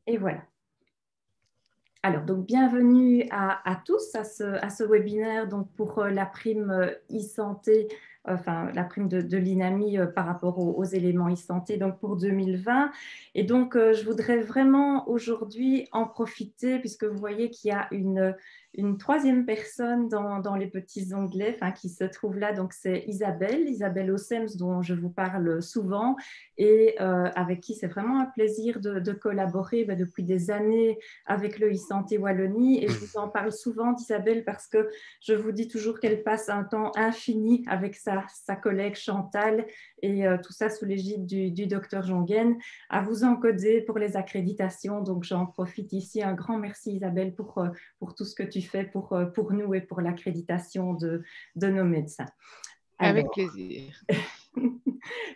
Et voilà. Alors, donc, bienvenue à tous à ce webinaire donc, pour la prime e-santé, enfin la prime de l'INAMI par rapport aux éléments e-santé donc pour 2020. Et donc, je voudrais vraiment aujourd'hui en profiter puisque vous voyez qu'il y a une troisième personne dans les petits onglets qui se trouve là. Donc, c'est Isabelle Ossems dont je vous parle souvent et avec qui c'est vraiment un plaisir de collaborer depuis des années avec le e-santé Wallonie. Et je vous en parle souvent d'Isabelle parce que je vous dis toujours qu'elle passe un temps infini avec sa collègue Chantal et tout ça sous l'égide du docteur Jongen à vous encoder pour les accréditations. Donc, j'en profite ici. Un grand merci Isabelle pour tout ce que tu fais pour nous et pour l'accréditation de nos médecins. Avec Alors, plaisir.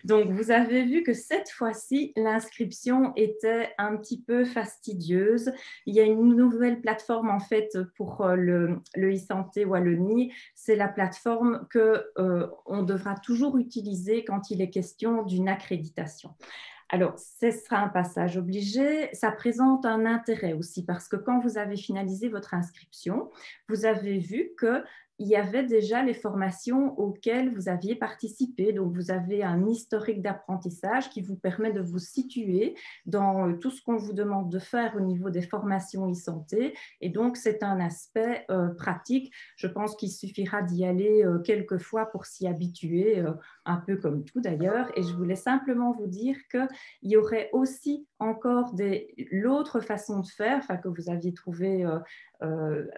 donc, vous avez vu que cette fois-ci, l'inscription était un petit peu fastidieuse. Il y a une nouvelle plateforme en fait pour le e-santé Wallonie. C'est la plateforme qu'on devra toujours utiliser quand il est question d'une accréditation. Alors, ce sera un passage obligé. Ça présente un intérêt aussi parce que quand vous avez finalisé votre inscription, vous avez vu que il y avait déjà les formations auxquelles vous aviez participé. Donc, vous avez un historique d'apprentissage qui vous permet de vous situer dans tout ce qu'on vous demande de faire au niveau des formations e-santé. Et donc, c'est un aspect pratique. Je pense qu'il suffira d'y aller quelques fois pour s'y habituer, un peu comme tout d'ailleurs. Et je voulais simplement vous dire qu'il y aurait aussi encore l'autre façon de faire que vous aviez trouvé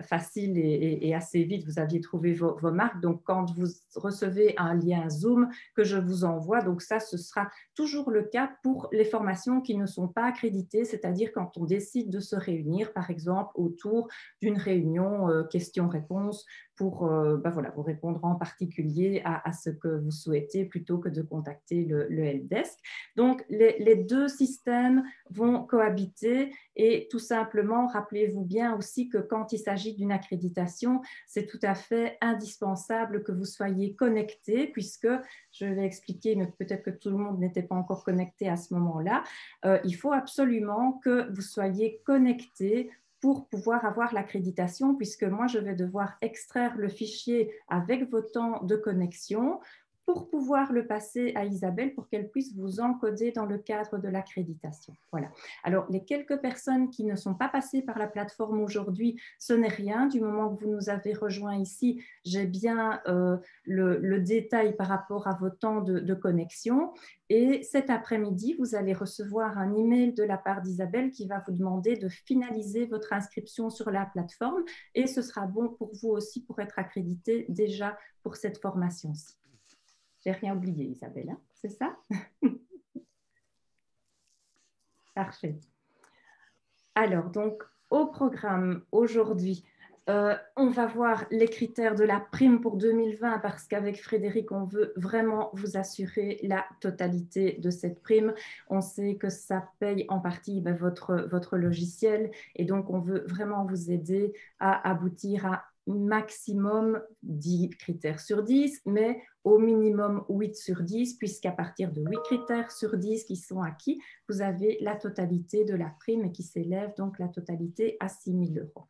facile et assez vite, vous aviez trouvé vos marques. Donc, quand vous recevez un lien Zoom que je vous envoie, donc ça, ce sera toujours le cas pour les formations qui ne sont pas accréditées, c'est-à-dire quand on décide de se réunir, par exemple, autour d'une réunion questions-réponses pour voilà, vous répondre en particulier à ce que vous souhaitez plutôt que de contacter le helpdesk. Donc, les deux systèmes vont cohabiter et tout simplement, rappelez-vous bien aussi que quand il s'agit d'une accréditation, c'est tout à fait indispensable que vous soyez connecté puisque, je vais expliquer, mais peut-être que tout le monde n'était pas encore connecté à ce moment-là, il faut absolument que vous soyez connecté pour pouvoir avoir l'accréditation, puisque moi, je vais devoir extraire le fichier avec vos temps de connexion pour pouvoir le passer à Isabelle pour qu'elle puisse vous encoder dans le cadre de l'accréditation. Voilà. Alors, les quelques personnes qui ne sont pas passées par la plateforme aujourd'hui, ce n'est rien. Du moment que vous nous avez rejoints ici, j'ai bien le détail par rapport à vos temps de connexion. Et cet après-midi, vous allez recevoir un email de la part d'Isabelle qui va vous demander de finaliser votre inscription sur la plateforme et ce sera bon pour vous aussi pour être accrédité déjà pour cette formation-ci. J'ai rien oublié, Isabelle, hein, c'est ça? Parfait. Alors, donc, au programme aujourd'hui, on va voir les critères de la prime pour 2020 parce qu'avec Frédéric, on veut vraiment vous assurer la totalité de cette prime. On sait que ça paye en partie votre logiciel et donc on veut vraiment vous aider à aboutir à maximum 10 critères sur 10, mais au minimum 8 sur 10, puisqu'à partir de 8 critères sur 10 qui sont acquis, vous avez la totalité de la prime et qui s'élève donc la totalité à 6 000 €.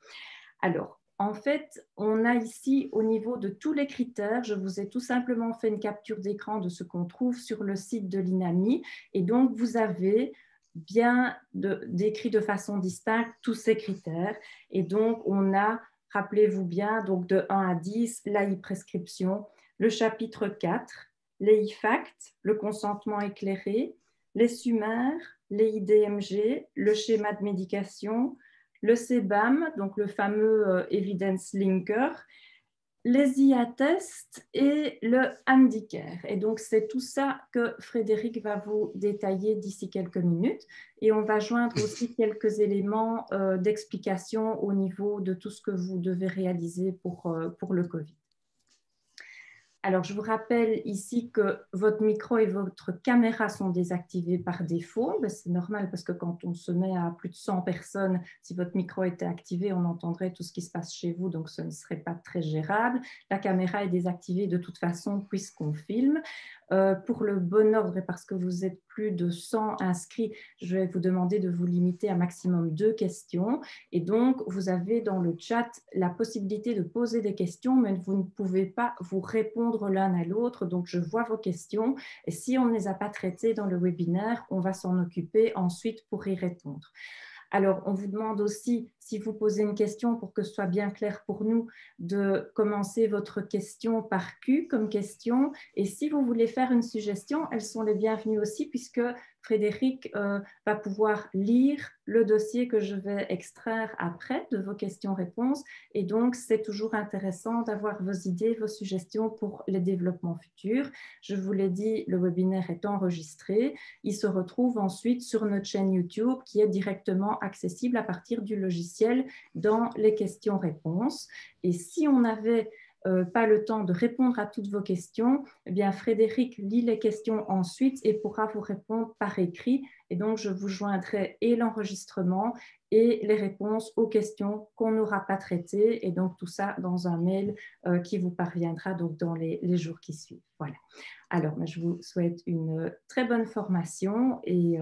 Alors, en fait, on a ici au niveau de tous les critères, je vous ai tout simplement fait une capture d'écran de ce qu'on trouve sur le site de l'INAMI et donc vous avez bien décrit de façon distincte tous ces critères et donc on a, rappelez-vous bien, donc de 1 à 10, la e-prescription, le chapitre 4, les e-facts, le consentement éclairé, les SUMER, les IDMG, le schéma de médication, le CBAM, donc le fameux Evidence Linker, les e-attests et le Handicare. Et donc, c'est tout ça que Frédéric va vous détailler d'ici quelques minutes. Et on va joindre aussi quelques éléments d'explication au niveau de tout ce que vous devez réaliser pour le Covid. Alors, je vous rappelle ici que votre micro et votre caméra sont désactivés par défaut. Ben, c'est normal parce que quand on se met à plus de 100 personnes, si votre micro était activé, on entendrait tout ce qui se passe chez vous, donc ce ne serait pas très gérable. La caméra est désactivée de toute façon puisqu'on filme. Pour le bon ordre et parce que vous êtes plus de 100 inscrits, je vais vous demander de vous limiter à maximum 2 questions. Et donc, vous avez dans le chat la possibilité de poser des questions, mais vous ne pouvez pas vous répondre l'un à l'autre. Donc, je vois vos questions et si on ne les a pas traitées dans le webinaire, on va s'en occuper ensuite pour y répondre. Alors, on vous demande aussi, si vous posez une question, pour que ce soit bien clair pour nous, de commencer votre question par Q comme question. Et si vous voulez faire une suggestion, elles sont les bienvenues aussi, puisque Frédéric va pouvoir lire le dossier que je vais extraire après de vos questions-réponses. Et donc, c'est toujours intéressant d'avoir vos idées, vos suggestions pour les développements futurs. Je vous l'ai dit, le webinaire est enregistré. Il se retrouve ensuite sur notre chaîne YouTube qui est directement accessible à partir du logiciel dans les questions-réponses. Et si on n'avait pas le temps de répondre à toutes vos questions, eh bien Frédéric lit les questions ensuite et pourra vous répondre par écrit. Et donc, je vous joindrai et l'enregistrement et les réponses aux questions qu'on n'aura pas traitées. Et donc, tout ça dans un mail qui vous parviendra donc dans les jours qui suivent. Voilà. Alors, je vous souhaite une très bonne formation et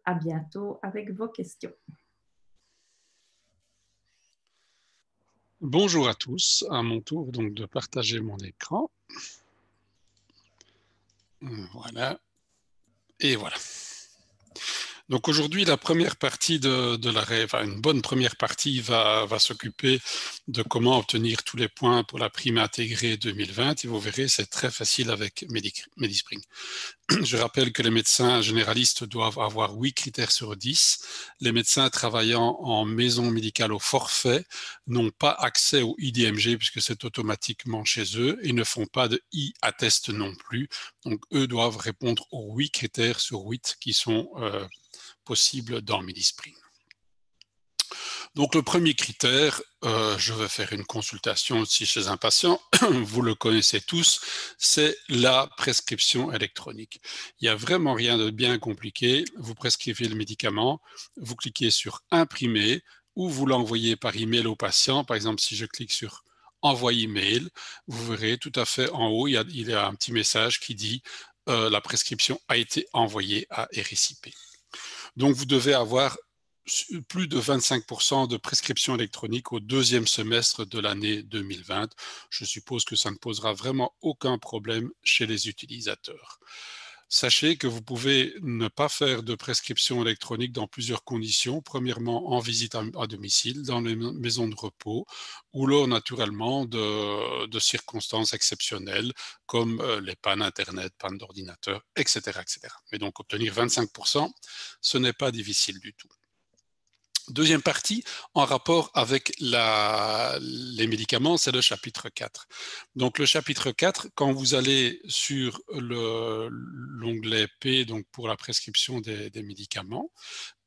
à bientôt avec vos questions. Bonjour à tous, à mon tour donc de partager mon écran. Voilà. Et voilà. Donc aujourd'hui, la première partie une bonne première partie va s'occuper de comment obtenir tous les points pour la prime intégrée 2020. Et vous verrez, c'est très facile avec Medispring. Je rappelle que les médecins généralistes doivent avoir 8 critères sur 10. Les médecins travaillant en maison médicale au forfait n'ont pas accès au IDMG puisque c'est automatiquement chez eux et ne font pas de e-attest non plus. Donc, eux doivent répondre aux 8 critères sur 8 qui sont possibles dans Medispring. Donc, le premier critère, je vais faire une consultation aussi chez un patient, vous le connaissez tous, c'est la prescription électronique. Il n'y a vraiment rien de bien compliqué. Vous prescrivez le médicament, vous cliquez sur imprimer ou vous l'envoyez par email au patient. Par exemple, si je clique sur envoyer email, vous verrez tout à fait en haut, il y a un petit message qui dit la prescription a été envoyée à RSIP. Donc, vous devez avoir plus de 25% de prescriptions électroniques au deuxième semestre de l'année 2020. Je suppose que ça ne posera vraiment aucun problème chez les utilisateurs. Sachez que vous pouvez ne pas faire de prescription électronique dans plusieurs conditions. Premièrement, en visite à domicile, dans les maisons de repos, ou lors naturellement de circonstances exceptionnelles comme les pannes Internet, pannes d'ordinateur, etc., etc. Mais donc obtenir 25%, ce n'est pas difficile du tout. Deuxième partie, en rapport avec les médicaments, c'est le chapitre 4. Donc le chapitre 4, quand vous allez sur l'onglet P, donc pour la prescription des médicaments,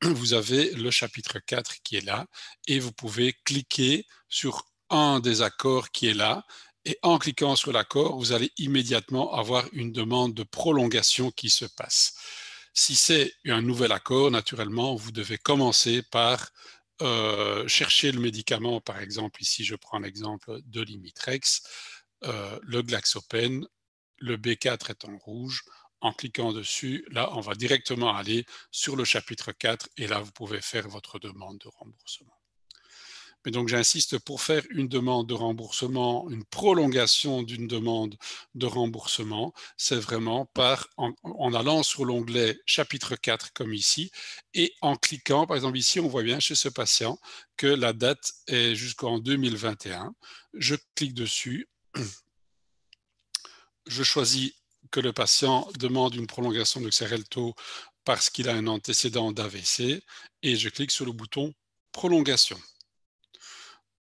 vous avez le chapitre 4 qui est là et vous pouvez cliquer sur un des accords qui est là. Et en cliquant sur l'accord, vous allez immédiatement avoir une demande de prolongation qui se passe. Si c'est un nouvel accord, naturellement, vous devez commencer par chercher le médicament. Par exemple, ici, je prends l'exemple de Limitrex, le Glaxopen, le B4 est en rouge. En cliquant dessus, là, on va directement aller sur le chapitre 4 et là, vous pouvez faire votre demande de remboursement. Mais donc, j'insiste, pour faire une demande de remboursement, une prolongation d'une demande de remboursement, c'est vraiment en allant sur l'onglet chapitre 4 comme ici et en cliquant, par exemple ici, on voit bien chez ce patient que la date est jusqu'en 2021. Je clique dessus, je choisis que le patient demande une prolongation de Xarelto parce qu'il a un antécédent d'AVC et je clique sur le bouton prolongation.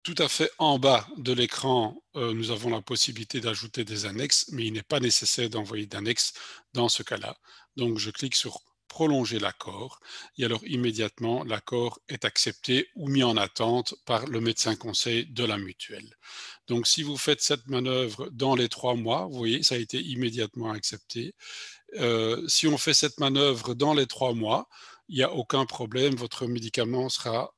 Tout à fait en bas de l'écran, nous avons la possibilité d'ajouter des annexes, mais il n'est pas nécessaire d'envoyer d'annexes dans ce cas-là. Donc, je clique sur prolonger l'accord, et alors immédiatement l'accord est accepté ou mis en attente par le médecin conseil de la mutuelle. Donc si vous faites cette manœuvre dans les 3 mois, vous voyez, ça a été immédiatement accepté. Si on fait cette manœuvre dans les 3 mois, il n'y a aucun problème, votre médicament sera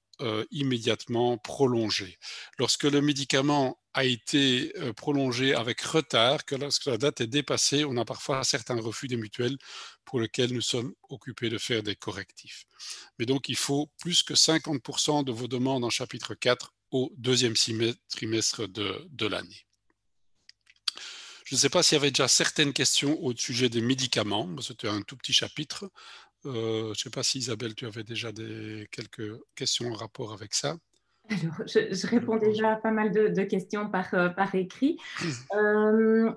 immédiatement prolongé. Lorsque le médicament a été prolongé avec retard, que lorsque la date est dépassée, on a parfois certains refus des mutuelles pour lesquels nous sommes occupés de faire des correctifs. Mais donc, il faut plus que 50% de vos demandes en chapitre 4 au deuxième trimestre de l'année. Je ne sais pas s'il y avait déjà certaines questions au sujet des médicaments. C'était un tout petit chapitre. Je ne sais pas si Isabelle, tu avais déjà quelques questions en rapport avec ça. Alors, je réponds déjà à pas mal de questions par écrit.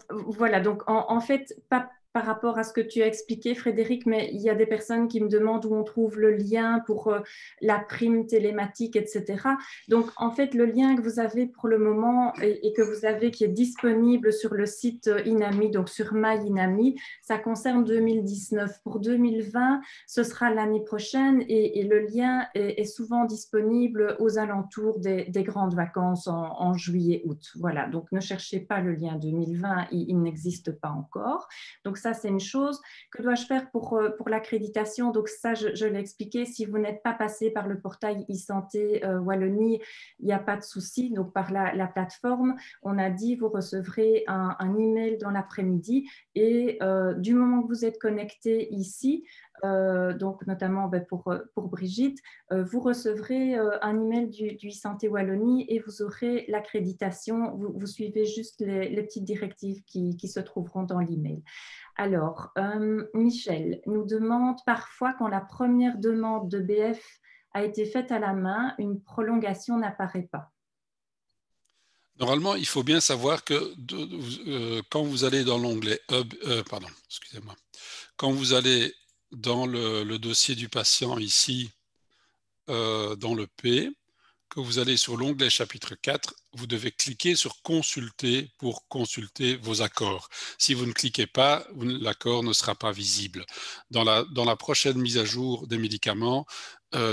Voilà, donc en fait, pas par rapport à ce que tu as expliqué, Frédéric, mais il y a des personnes qui me demandent où on trouve le lien pour la prime télématique, etc. Donc, en fait, le lien que vous avez pour le moment et que vous avez qui est disponible sur le site Inami, donc sur My Inami, ça concerne 2019. Pour 2020, ce sera l'année prochaine et le lien est souvent disponible aux alentours des grandes vacances en juillet-août. Voilà, donc ne cherchez pas le lien 2020, il n'existe pas encore. Donc ça, c'est une chose. Que dois-je faire pour l'accréditation? Donc ça, je l'ai expliqué. Si vous n'êtes pas passé par le portail e-santé Wallonie, il n'y a pas de souci. Donc par la plateforme, on a dit vous recevrez un email dans l'après-midi et du moment que vous êtes connecté ici, donc notamment pour Brigitte, vous recevrez un email du e-santé Wallonie et vous aurez l'accréditation. Vous suivez juste les petites directives qui se trouveront dans l'email. Alors, Michel nous demande parfois quand la première demande de BF a été faite à la main, une prolongation n'apparaît pas. Normalement, il faut bien savoir que quand vous allez dans l'onglet pardon, excusez-moi. Quand vous allez dans le dossier du patient ici, dans le P, que vous allez sur l'onglet chapitre 4, vous devez cliquer sur consulter pour consulter vos accords. Si vous ne cliquez pas, l'accord ne sera pas visible. Dans la prochaine mise à jour des médicaments,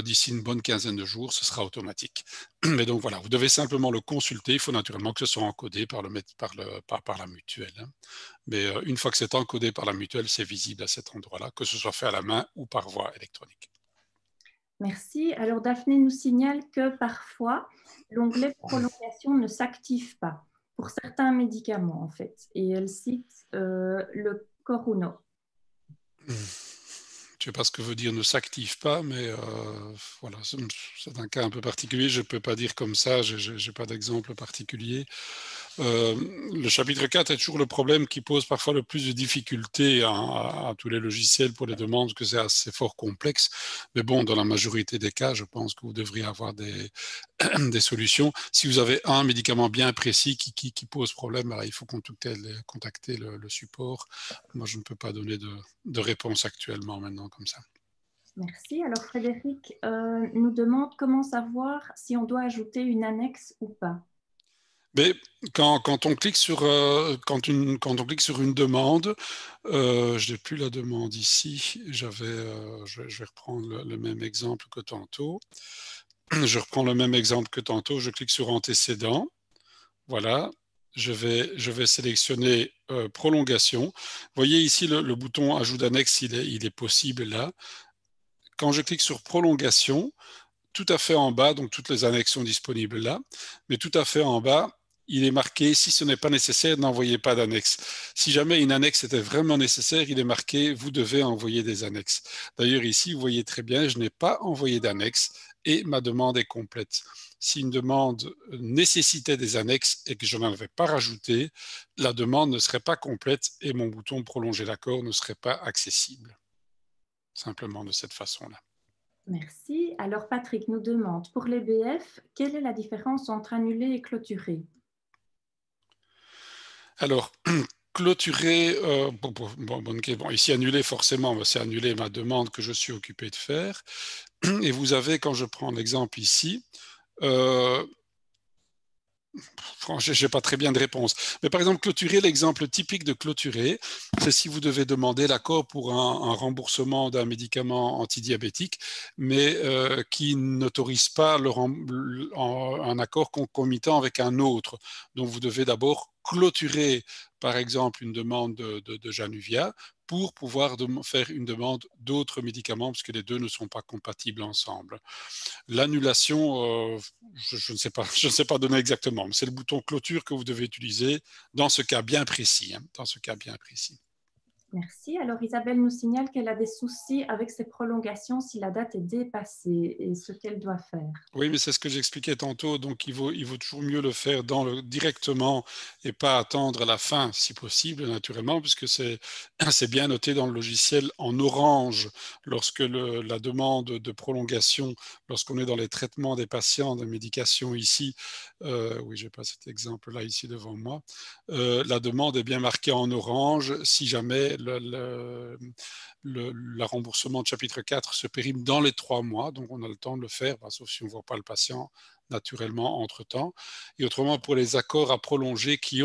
d'ici une bonne quinzaine de jours, ce sera automatique. Mais donc voilà, vous devez simplement le consulter. Il faut naturellement que ce soit encodé par la mutuelle. Mais une fois que c'est encodé par la mutuelle, c'est visible à cet endroit-là, que ce soit fait à la main ou par voie électronique. Merci. Alors, Daphné nous signale que parfois, l'onglet prolongation ne s'active pas pour certains médicaments, en fait. Et elle cite le Coruno. Je ne sais pas ce que veut dire ne s'active pas, mais voilà, c'est un cas un peu particulier. Je ne peux pas dire comme ça, je n'ai pas d'exemple particulier. Le chapitre 4 est toujours le problème qui pose parfois le plus de difficultés à tous les logiciels pour les demandes, parce que c'est assez fort complexe. Mais bon, dans la majorité des cas, je pense que vous devriez avoir des solutions. Si vous avez un médicament bien précis qui pose problème, alors il faut contacter le support. Moi, je ne peux pas donner de réponse actuellement maintenant comme ça. Merci. Alors, Frédéric nous demande comment savoir si on doit ajouter une annexe ou pas. Mais quand on clique sur, quand on clique sur une demande, je n'ai plus la demande ici, je vais reprendre le même exemple que tantôt. Je reprends le même exemple que tantôt, je clique sur antécédent, voilà, je vais sélectionner prolongation. Vous voyez ici le bouton ajout d'annexe, il est possible là. Quand je clique sur prolongation, tout à fait en bas, donc toutes les annexes sont disponibles là, mais tout à fait en bas, il est marqué, si ce n'est pas nécessaire, n'envoyez pas d'annexe. Si jamais une annexe était vraiment nécessaire, il est marqué, vous devez envoyer des annexes. D'ailleurs, ici, vous voyez très bien, je n'ai pas envoyé d'annexe et ma demande est complète. Si une demande nécessitait des annexes et que je n'en avais pas rajouté, la demande ne serait pas complète et mon bouton prolonger l'accord ne serait pas accessible. Simplement de cette façon-là. Merci. Alors, Patrick nous demande, pour les BF, quelle est la différence entre annuler et clôturer? Alors, clôturer, bon, ici annuler forcément, c'est annuler ma demande que je suis occupé de faire. Et vous avez, quand je prends l'exemple ici, Franchement, je n'ai pas très bien de réponse. Mais par exemple, clôturer, l'exemple typique de clôturer, c'est si vous devez demander l'accord pour un remboursement d'un médicament antidiabétique, mais qui n'autorise pas un accord concomitant avec un autre. Donc, vous devez d'abord clôturer, par exemple, une demande de Januvia pour pouvoir faire une demande d'autres médicaments, parce que les deux ne sont pas compatibles ensemble. L'annulation, je ne sais pas, je ne sais pas donner exactement, mais c'est le bouton clôture que vous devez utiliser dans ce cas bien précis. Dans ce cas bien précis. Merci. Alors, Isabelle nous signale qu'elle a des soucis avec ses prolongations si la date est dépassée et ce qu'elle doit faire. Oui, mais c'est ce que j'expliquais tantôt. Donc, il vaut toujours mieux le faire directement et pas attendre la fin, si possible, naturellement, puisque c'est bien noté dans le logiciel en orange lorsque la demande de prolongation, lorsqu'on est dans les traitements des patients de médication ici, oui, je n'ai pas cet exemple-là ici devant moi, la demande est bien marquée en orange si jamais le remboursement de chapitre 4 se périme dans les 3 mois, donc on a le temps de le faire, sauf si on ne voit pas le patient naturellement entre-temps. Et autrement, pour les accords à prolonger qui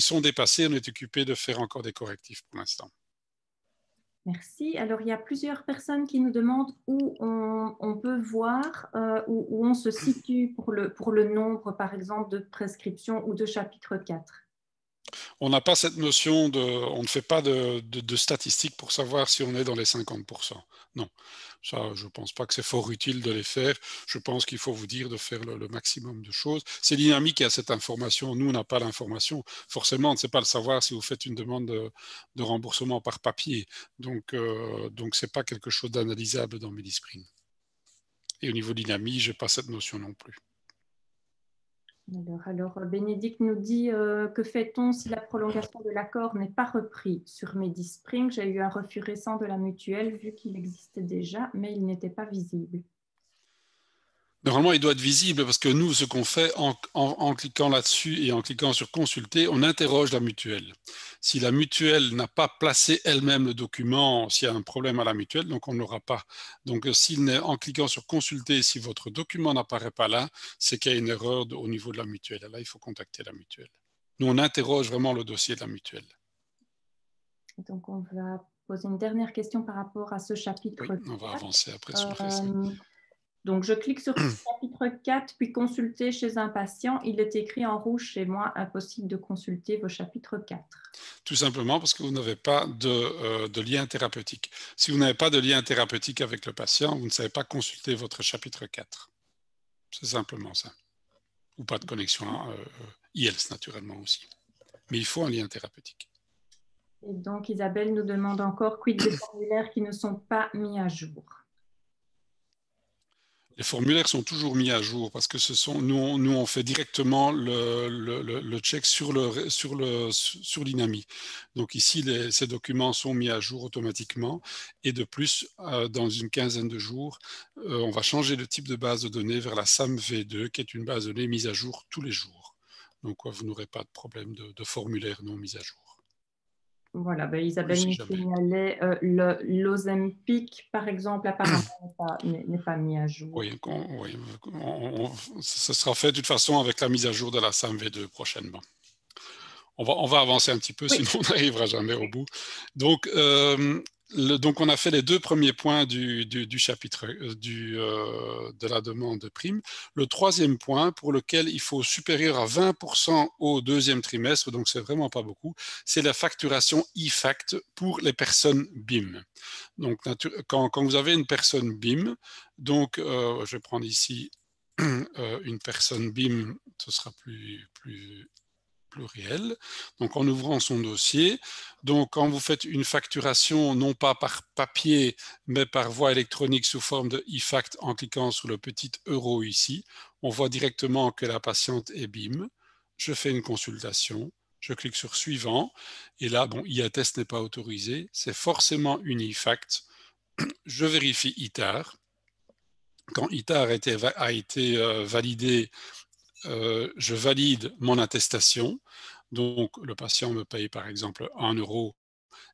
sont dépassés, on est occupé de faire encore des correctifs pour l'instant. Merci. Alors, il y a plusieurs personnes qui nous demandent où on peut voir, où on se situe pour le nombre, par exemple, de prescriptions ou de chapitre 4. On n'a pas cette notion on ne fait pas de statistiques pour savoir si on est dans les 50%. Non, ça, je ne pense pas que c'est fort utile de les faire. Je pense qu'il faut vous dire de faire le maximum de choses. C'est Dynamique qui a cette information. Nous, on n'a pas l'information. Forcément, on ne sait pas le savoir si vous faites une demande de remboursement par papier. Donc, ce n'est pas quelque chose d'analysable dans Medispring. Et au niveau Dynamique, je n'ai pas cette notion non plus. Alors, Bénédicte nous dit que fait-on si la prolongation de l'accord n'est pas repris sur Medispring? J'ai eu un refus récent de la mutuelle vu qu'il existait déjà, mais il n'était pas visible. Normalement, il doit être visible parce que nous, ce qu'on fait en cliquant là-dessus et en cliquant sur consulter, on interroge la mutuelle. Si la mutuelle n'a pas placé elle-même le document, s'il y a un problème à la mutuelle, donc on n'aura pas. Donc, en cliquant sur consulter, si votre document n'apparaît pas là, c'est qu'il y a une erreur au niveau de la mutuelle. Là, il faut contacter la mutuelle. Nous, on interroge vraiment le dossier de la mutuelle. Donc, on va poser une dernière question par rapport à ce chapitre. Oui, on va avancer après sur le reste. Donc, je clique sur chapitre 4, puis consulter chez un patient. Il est écrit en rouge chez moi, impossible de consulter vos chapitres 4. Tout simplement parce que vous n'avez pas de lien thérapeutique. Si vous n'avez pas de lien thérapeutique avec le patient, vous ne savez pas consulter votre chapitre 4. C'est simplement ça. Ou pas de connexion IELTS, naturellement aussi. Mais il faut un lien thérapeutique. Et donc, Isabelle nous demande encore quid des formulaires qui ne sont pas mis à jour. Les formulaires sont toujours mis à jour parce que nous, on fait directement le check sur l'INAMI. Donc ici, ces documents sont mis à jour automatiquement. Et de plus, dans une quinzaine de jours, on va changer le type de base de données vers la SAM V2, qui est une base de données mise à jour tous les jours. Donc, vous n'aurez pas de problème de formulaire non mis à jour. Voilà, Isabelle nous signalait l'Ozempic, par exemple, apparemment n'est pas mis à jour. Oui, ce sera fait de toute façon avec la mise à jour de la SAM V2 prochainement. On va avancer un petit peu, oui. Sinon on n'arrivera jamais au bout. Donc, on a fait les 2 premiers points du chapitre de la demande de prime. Le 3e point, pour lequel il faut supérieur à 20% au 2e trimestre, donc c'est vraiment pas beaucoup, c'est la facturation IFACT pour les personnes BIM. Donc, quand vous avez une personne BIM, donc je vais prendre ici une personne BIM, ce sera plus pluriel. Donc, en ouvrant son dossier, donc quand vous faites une facturation, non pas par papier, mais par voie électronique sous forme de IFACT en cliquant sur le petit euro ici, on voit directement que la patiente est BIM. Je fais une consultation, je clique sur suivant, et là, IATEST n'est pas autorisé, c'est forcément une IFACT. Je vérifie ITAR. Quand ITAR a été validé, je valide mon attestation. Donc, le patient me paye par exemple 1 euro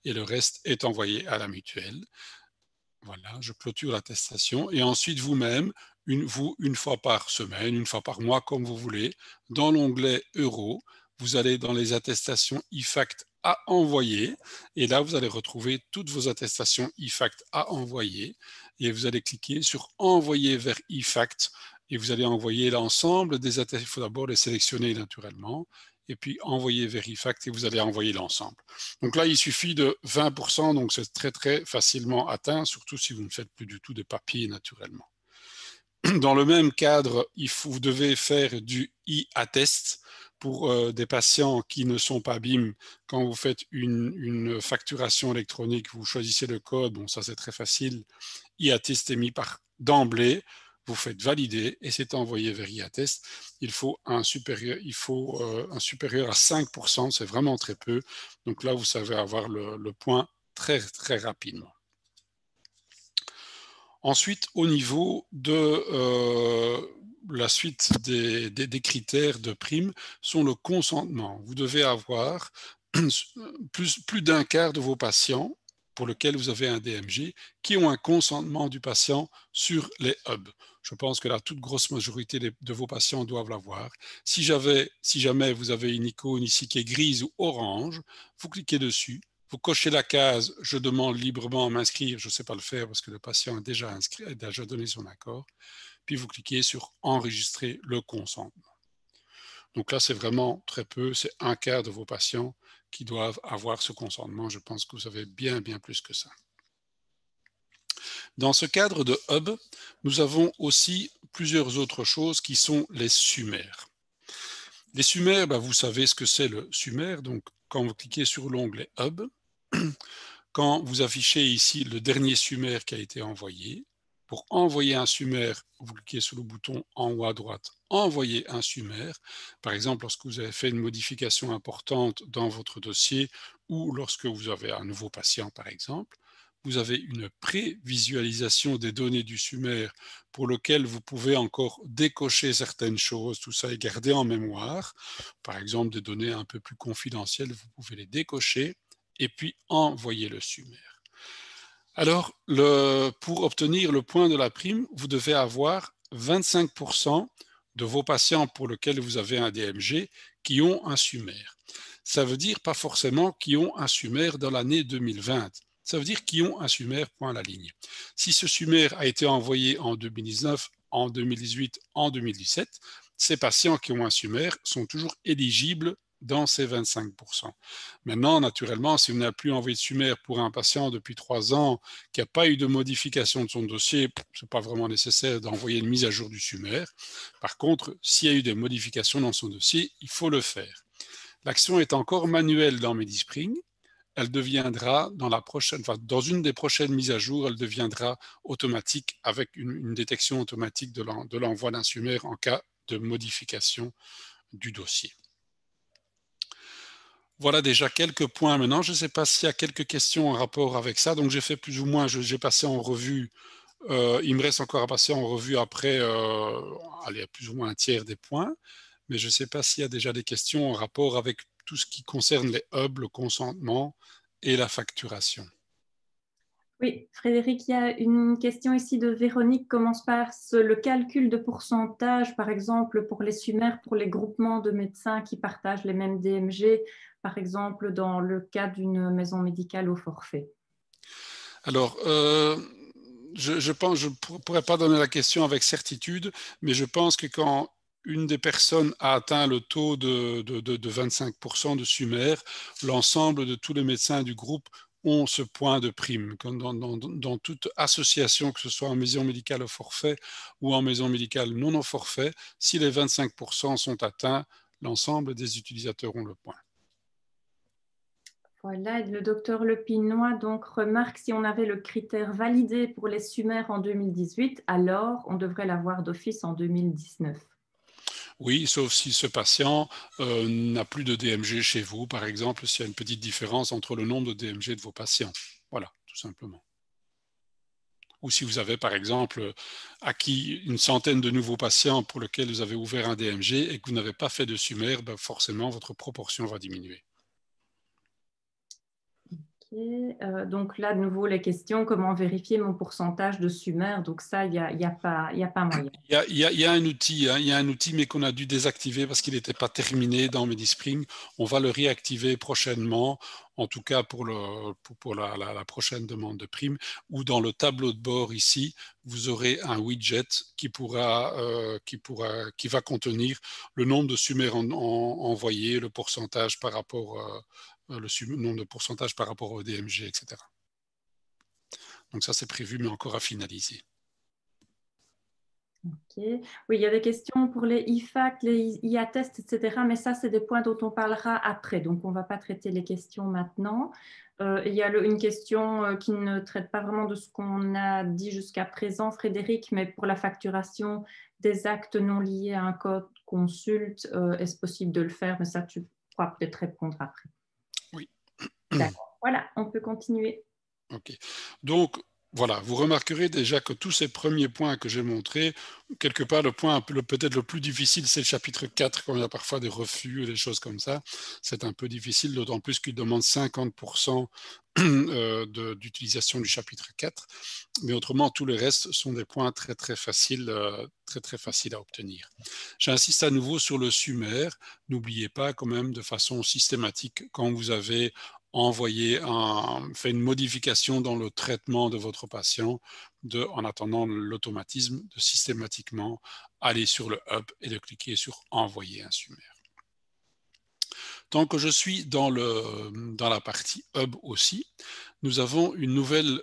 et le reste est envoyé à la mutuelle. Voilà, je clôture l'attestation et ensuite vous-même, une fois par semaine, une fois par mois, comme vous voulez. Dans l'onglet Euros, vous allez dans les attestations IFACT à envoyer, et là, vous allez retrouver toutes vos attestations IFACT à envoyer, et vous allez cliquer sur Envoyer vers IFACT, et vous allez envoyer l'ensemble des attestations. Il faut d'abord les sélectionner naturellement, et puis envoyer vers IFACT, et vous allez envoyer l'ensemble. Donc là, il suffit de 20%, donc c'est très très facilement atteint, surtout si vous ne faites plus du tout de papier naturellement. Dans le même cadre, vous devez faire du e-attest pour des patients qui ne sont pas BIM. Quand vous faites une facturation électronique, vous choisissez le code, bon ça c'est très facile, e-attest est mis d'emblée, vous faites valider et c'est envoyé vers e-attest. Il faut un supérieur à 5%, c'est vraiment très peu. Donc là, vous savez avoir le point très très rapidement. Ensuite, au niveau de la suite des critères de prime, sont le consentement. Vous devez avoir plus d'un quart de vos patients pour lesquels vous avez un DMG qui ont un consentement du patient sur les hubs. Je pense que la toute grosse majorité de vos patients doivent l'avoir. Si jamais vous avez une icône ici qui est grise ou orange, vous cliquez dessus. Vous cochez la case « Je demande librement à m'inscrire ». Je ne sais pas le faire parce que le patient a déjà donné son accord. Puis vous cliquez sur « Enregistrer le consentement ». Donc là, c'est vraiment très peu. C'est un quart de vos patients qui doivent avoir ce consentement. Je pense que vous avez bien plus que ça. Dans ce cadre de hub, nous avons aussi plusieurs autres choses qui sont les summaires. Les summaires, vous savez ce que c'est le summaire. Donc, quand vous cliquez sur l'onglet hub, quand vous affichez ici le dernier summaire qui a été envoyé, pour envoyer un summaire, vous cliquez sur le bouton en haut à droite, envoyer un summaire. Par exemple, lorsque vous avez fait une modification importante dans votre dossier ou lorsque vous avez un nouveau patient, par exemple, vous avez une prévisualisation des données du summaire pour lequel vous pouvez encore décocher certaines choses, tout ça est gardé en mémoire. Par exemple, des données un peu plus confidentielles, vous pouvez les décocher et puis envoyer le summaire. Alors, pour obtenir le point de la prime, vous devez avoir 25% de vos patients pour lesquels vous avez un DMG qui ont un summaire. Ça veut dire pas forcément qui ont un summaire dans l'année 2020. Ça veut dire qui ont un summaire, point à la ligne. Si ce summaire a été envoyé en 2019, en 2018, en 2017, ces patients qui ont un summaire sont toujours éligibles dans ces 25%. Maintenant, naturellement, si vous n'avez plus envoyé de summaire pour un patient depuis 3 ans qui n'a pas eu de modification de son dossier, ce n'est pas vraiment nécessaire d'envoyer une mise à jour du summaire. Par contre, s'il y a eu des modifications dans son dossier, il faut le faire. L'action est encore manuelle dans MediSpring. Elle deviendra dans une des prochaines mises à jour, elle deviendra automatique avec une détection automatique de l'envoi d'un summaire en cas de modification du dossier. Voilà déjà quelques points maintenant. Je ne sais pas s'il y a quelques questions en rapport avec ça. Donc j'ai fait plus ou moins, j'ai passé en revue. Il me reste encore à passer en revue après, plus ou moins un tiers des points. Mais je ne sais pas s'il y a déjà des questions en rapport avec tout ce qui concerne les hubs, le consentement et la facturation. Oui, Frédéric, il y a une question ici de Véronique. Comment se passe le calcul de pourcentage, par exemple, pour les summaires, pour les groupements de médecins qui partagent les mêmes DMG, par exemple, dans le cas d'une maison médicale au forfait? Alors, je pense, je ne pourrais pas donner la question avec certitude, mais je pense que quand une des personnes a atteint le taux de 25% de summaire, l'ensemble de tous les médecins du groupe ont ce point de prime. Dans toute association, que ce soit en maison médicale au forfait ou en maison médicale non au forfait, si les 25% sont atteints, l'ensemble des utilisateurs ont le point. Voilà, et le docteur Lepinois donc remarque si on avait le critère validé pour les summaires en 2018, alors on devrait l'avoir d'office en 2019. Oui, sauf si ce patient n'a plus de DMG chez vous, par exemple, s'il y a une petite différence entre le nombre de DMG de vos patients. Voilà, tout simplement. Ou si vous avez, par exemple, acquis une centaine de nouveaux patients pour lesquels vous avez ouvert un DMG et que vous n'avez pas fait de summaire, forcément, votre proportion va diminuer. Donc là, de nouveau, les questions, comment vérifier mon pourcentage de Sumer? Donc ça, il y a pas moyen. Il y a un outil, hein, il y a un outil, mais qu'on a dû désactiver parce qu'il n'était pas terminé dans MediSpring. On va le réactiver prochainement, en tout cas pour la prochaine demande de prime, ou dans le tableau de bord ici, vous aurez un widget qui va contenir le nombre de summaires envoyés, le pourcentage par rapport nombre de pourcentage par rapport au DMG, etc. Donc ça, c'est prévu, mais encore à finaliser. Oui, il y a des questions pour les IFAC, les IA-tests, etc. Mais ça, c'est des points dont on parlera après. Donc, on ne va pas traiter les questions maintenant. Il y a une question qui ne traite pas vraiment de ce qu'on a dit jusqu'à présent, Frédéric, mais pour la facturation des actes non liés à un code consulte, est-ce possible de le faire? Mais ça, tu pourras peut-être répondre après. Oui. D'accord. Voilà, on peut continuer. OK. Donc, voilà, vous remarquerez déjà que tous ces premiers points que j'ai montrés, quelque part, le point peut-être le plus difficile, c'est le chapitre 4, quand il y a parfois des refus et des choses comme ça. C'est un peu difficile, d'autant plus qu'il demande 50% d'utilisation du chapitre 4. Mais autrement, tous les restes sont des points très, très faciles à obtenir. J'insiste à nouveau sur le summaire. N'oubliez pas quand même de façon systématique, quand vous avez fait une modification dans le traitement de votre patient, en attendant l'automatisme, de systématiquement aller sur le hub et de cliquer sur envoyer un summaire. Tant que je suis dans la partie hub aussi, nous avons une nouvelle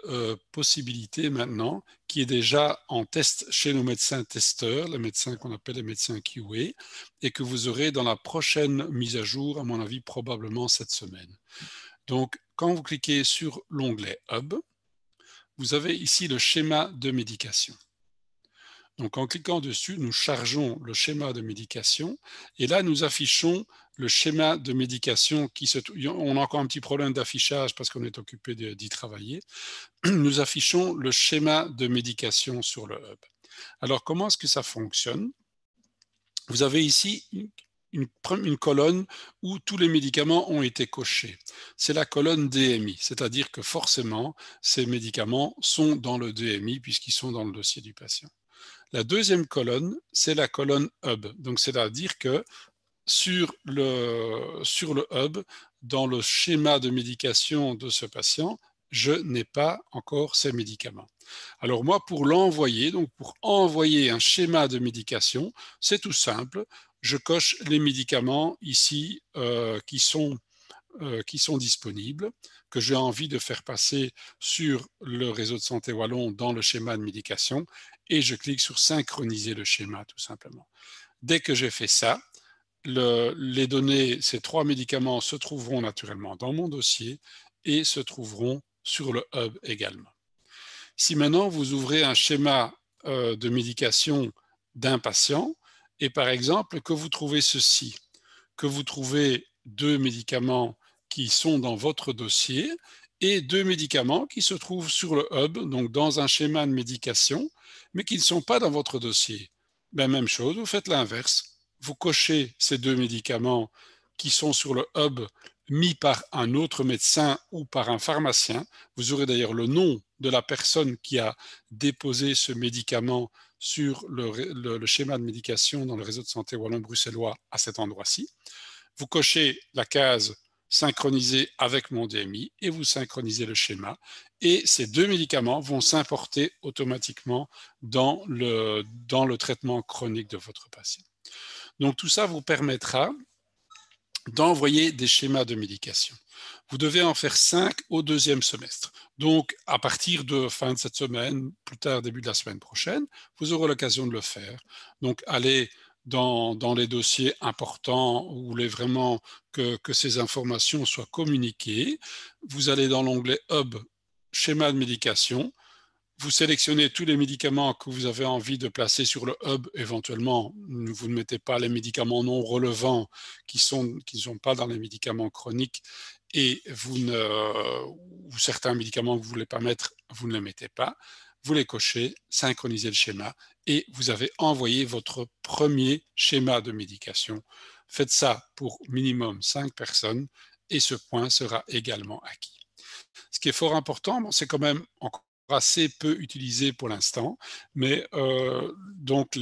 possibilité maintenant qui est déjà en test chez nos médecins testeurs, les médecins qu'on appelle les médecins QA, et que vous aurez dans la prochaine mise à jour, à mon avis probablement cette semaine. Donc, quand vous cliquez sur l'onglet Hub, vous avez ici le schéma de médication. Donc, en cliquant dessus, nous chargeons le schéma de médication et là, nous affichons le schéma de médication on a encore un petit problème d'affichage parce qu'on est occupé d'y travailler. Nous affichons le schéma de médication sur le Hub. Alors, comment est-ce que ça fonctionne? Vous avez ici une colonne où tous les médicaments ont été cochés. C'est la colonne DMI, c'est-à-dire que forcément, ces médicaments sont dans le DMI puisqu'ils sont dans le dossier du patient. La deuxième colonne, c'est la colonne Hub. Donc, c'est-à-dire que sur le Hub, dans le schéma de médication de ce patient, je n'ai pas encore ces médicaments. Alors moi, pour l'envoyer, donc pour envoyer un schéma de médication, c'est tout simple. Je coche les médicaments ici qui sont disponibles, que j'ai envie de faire passer sur le réseau de santé wallon dans le schéma de médication, et je clique sur synchroniser le schéma tout simplement. Dès que j'ai fait ça, les données, ces 3 médicaments se trouveront naturellement dans mon dossier et se trouveront sur le hub également. Si maintenant vous ouvrez un schéma de médication d'un patient et par exemple que vous trouvez ceci, que vous trouvez 2 médicaments qui sont dans votre dossier et 2 médicaments qui se trouvent sur le hub, donc dans un schéma de médication, mais qui ne sont pas dans votre dossier. Ben, même chose, vous faites l'inverse. Vous cochez ces 2 médicaments qui sont sur le hub mis par un autre médecin ou par un pharmacien. Vous aurez d'ailleurs le nom de la personne qui a déposé ce médicament sur le schéma de médication dans le réseau de santé wallon-bruxellois à cet endroit-ci. Vous cochez la case synchroniser avec mon DMI et vous synchronisez le schéma. Et ces 2 médicaments vont s'importer automatiquement dans le traitement chronique de votre patient. Donc tout ça vous permettra d'envoyer des schémas de médication. Vous devez en faire 5 au 2e semestre. Donc, à partir de fin de cette semaine, plus tard, début de la semaine prochaine, vous aurez l'occasion de le faire. Donc, allez dans les dossiers importants où vous voulez vraiment que ces informations soient communiquées. Vous allez dans l'onglet Hub, schéma de médication. Vous sélectionnez tous les médicaments que vous avez envie de placer sur le hub. Éventuellement, vous ne mettez pas les médicaments non relevants qui ne sont pas dans les médicaments chroniques et ou certains médicaments que vous ne voulez pas mettre, vous ne les mettez pas. Vous les cochez, synchronisez le schéma et vous avez envoyé votre premier schéma de médication. Faites ça pour minimum 5 personnes et ce point sera également acquis. Ce qui est fort important, bon, c'est quand même encore assez peu utilisé pour l'instant, mais donc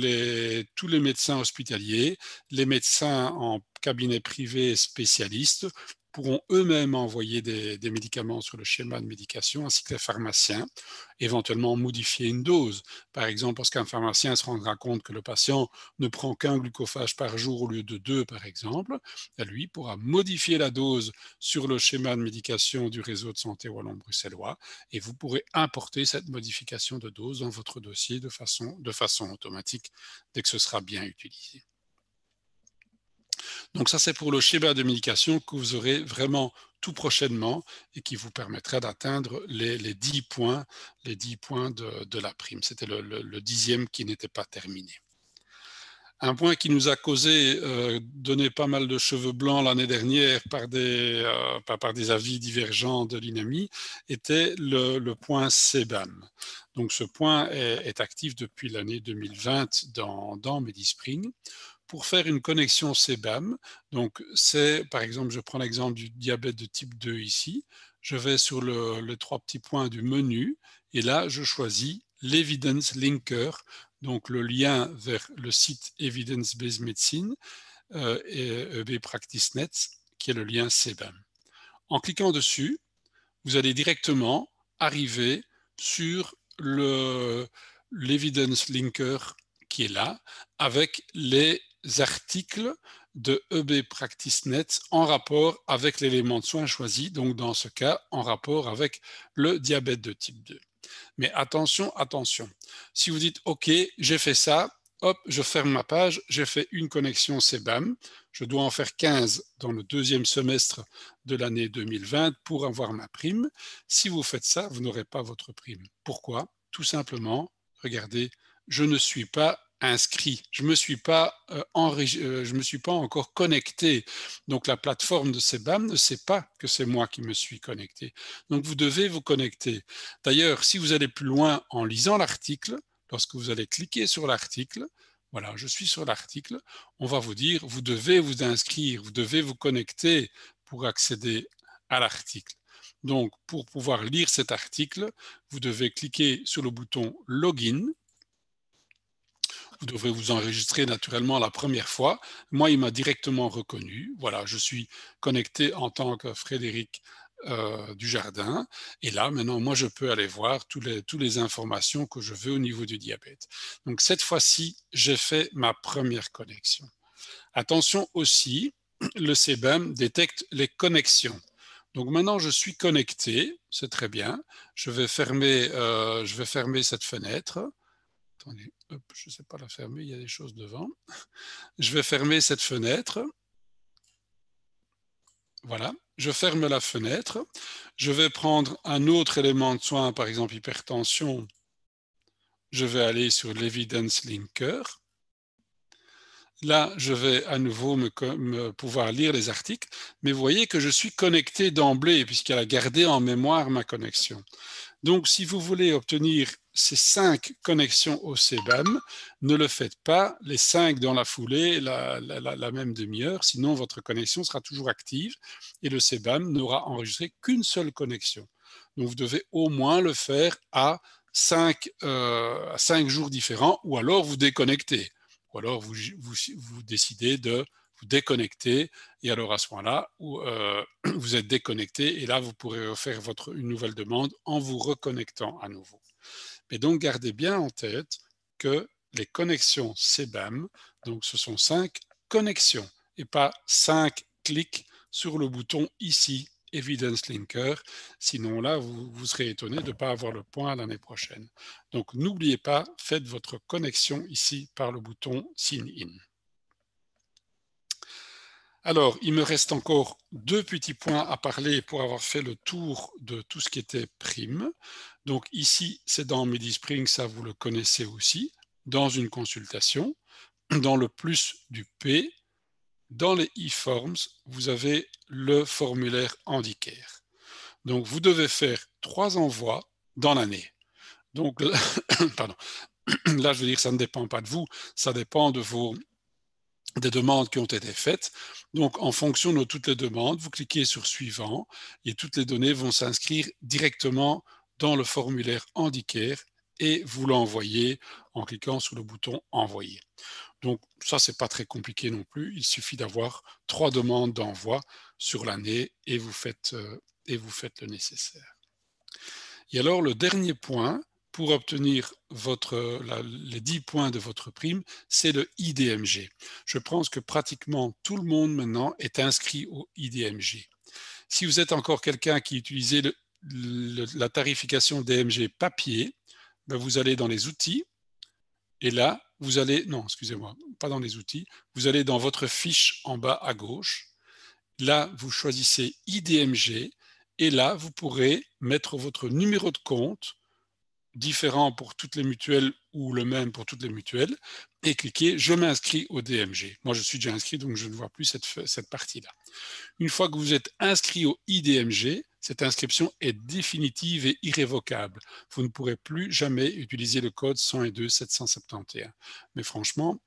tous les médecins hospitaliers, les médecins en cabinet privé spécialistes pourront eux-mêmes envoyer des médicaments sur le schéma de médication, ainsi que les pharmaciens, éventuellement modifier une dose. Par exemple, parce qu'un pharmacien se rendra compte que le patient ne prend qu'un glucophage par jour au lieu de 2, par exemple, lui pourra modifier la dose sur le schéma de médication du réseau de santé wallon-bruxellois et vous pourrez importer cette modification de dose dans votre dossier de façon automatique dès que ce sera bien utilisé. Donc ça, c'est pour le schéma de médication que vous aurez vraiment tout prochainement et qui vous permettra d'atteindre les 10 points, de la prime. C'était le 10e qui n'était pas terminé. Un point qui nous a donné pas mal de cheveux blancs l'année dernière par des avis divergents de l'INAMI était le point CBAM. Donc ce point est actif depuis l'année 2020 dans Medispring. Pour faire une connexion CBAM, donc c'est, par exemple, je prends l'exemple du diabète de type 2 ici, je vais sur les 3 petits points du menu et là, je choisis l'Evidence Linker, donc le lien vers le site Evidence Based Medicine et EB PracticeNet, qui est le lien CBAM. En cliquant dessus, vous allez directement arriver sur l'Evidence Linker qui est là, avec les articles de EB PracticeNet en rapport avec l'élément de soin choisi, donc dans ce cas, en rapport avec le diabète de type 2. Mais attention, si vous dites « Ok, j'ai fait ça », hop, je ferme ma page, j'ai fait une connexion CBAM, je dois en faire 15 dans le 2e semestre de l'année 2020 pour avoir ma prime. Si vous faites ça, vous n'aurez pas votre prime. Pourquoi? Tout simplement, regardez, je ne suis pas inscrit, je ne me suis pas encore connecté. Donc la plateforme de CBAM ne sait pas que c'est moi qui me suis connecté. Donc vous devez vous connecter. D'ailleurs, si vous allez plus loin en lisant l'article, lorsque vous allez cliquer sur l'article, voilà, je suis sur l'article, on va vous dire, vous devez vous inscrire, vous devez vous connecter pour accéder à l'article. Donc, pour pouvoir lire cet article, vous devez cliquer sur le bouton Login. Vous devrez vous enregistrer naturellement la première fois. Moi, il m'a directement reconnu. Voilà, je suis connecté en tant que Frédéric Dujardin. Et là, maintenant, moi, je peux aller voir toutes les informations que je veux au niveau du diabète. Donc, cette fois-ci, j'ai fait ma première connexion. Attention aussi, le CBAM détecte les connexions. Donc maintenant, je suis connecté, c'est très bien. Je vais fermer cette fenêtre. Attendez, hop, je ne sais pas la fermer, il y a des choses devant. Je vais fermer cette fenêtre. Voilà, je ferme la fenêtre. Je vais prendre un autre élément de soin, par exemple hypertension. Je vais aller sur l'Evidence Linker. Là, je vais à nouveau pouvoir lire les articles, mais vous voyez que je suis connecté d'emblée puisqu'elle a gardé en mémoire ma connexion. Donc, si vous voulez obtenir ces 5 connexions au CBAM, ne le faites pas les 5 dans la foulée, la même demi-heure, sinon votre connexion sera toujours active et le CBAM n'aura enregistré qu'une seule connexion. Donc, vous devez au moins le faire à 5 jours différents ou alors vous déconnectez. Ou alors vous décidez de vous déconnecter et alors à ce moment-là, vous êtes déconnecté et là, vous pourrez refaire une nouvelle demande en vous reconnectant à nouveau. Mais donc, gardez bien en tête que les connexions CBAM, donc ce sont 5 connexions et pas 5 clics sur le bouton ici, Evidence Linker. Sinon, là, vous serez étonné de ne pas avoir le point l'année prochaine. Donc, n'oubliez pas, faites votre connexion ici par le bouton Sign In. Alors, il me reste encore 2 petits points à parler pour avoir fait le tour de tout ce qui était prime. Donc ici, c'est dans Medispring, ça vous le connaissez aussi, dans une consultation, dans le plus du P, dans les e-forms, vous avez le formulaire Handicare. Donc vous devez faire 3 envois dans l'année. Donc, pardon. Là, je veux dire, ça ne dépend pas de vous, ça dépend de vos des demandes qui ont été faites. Donc, en fonction de toutes les demandes, vous cliquez sur Suivant et toutes les données vont s'inscrire directement dans le formulaire Handicare et vous l'envoyez en cliquant sur le bouton Envoyer. Donc, ça, c'est pas très compliqué non plus. Il suffit d'avoir 3 demandes d'envoi sur l'année et vous faites le nécessaire. Et alors, le dernier point, pour obtenir les 10 points de votre prime, c'est le IDMG. Je pense que pratiquement tout le monde maintenant est inscrit au IDMG. Si vous êtes encore quelqu'un qui utilisait la tarification DMG papier, ben vous allez dans les outils et là, vous allez, non, excusez-moi, pas dans les outils, vous allez dans votre fiche en bas à gauche. Là, vous choisissez IDMG et là, vous pourrez mettre votre numéro de compte différent pour toutes les mutuelles ou le même pour toutes les mutuelles et cliquez « Je m'inscris au DMG ». Moi, je suis déjà inscrit, donc je ne vois plus cette partie-là. Une fois que vous êtes inscrit au IDMG, cette inscription est définitive et irrévocable. Vous ne pourrez plus jamais utiliser le code 102 771. Mais franchement,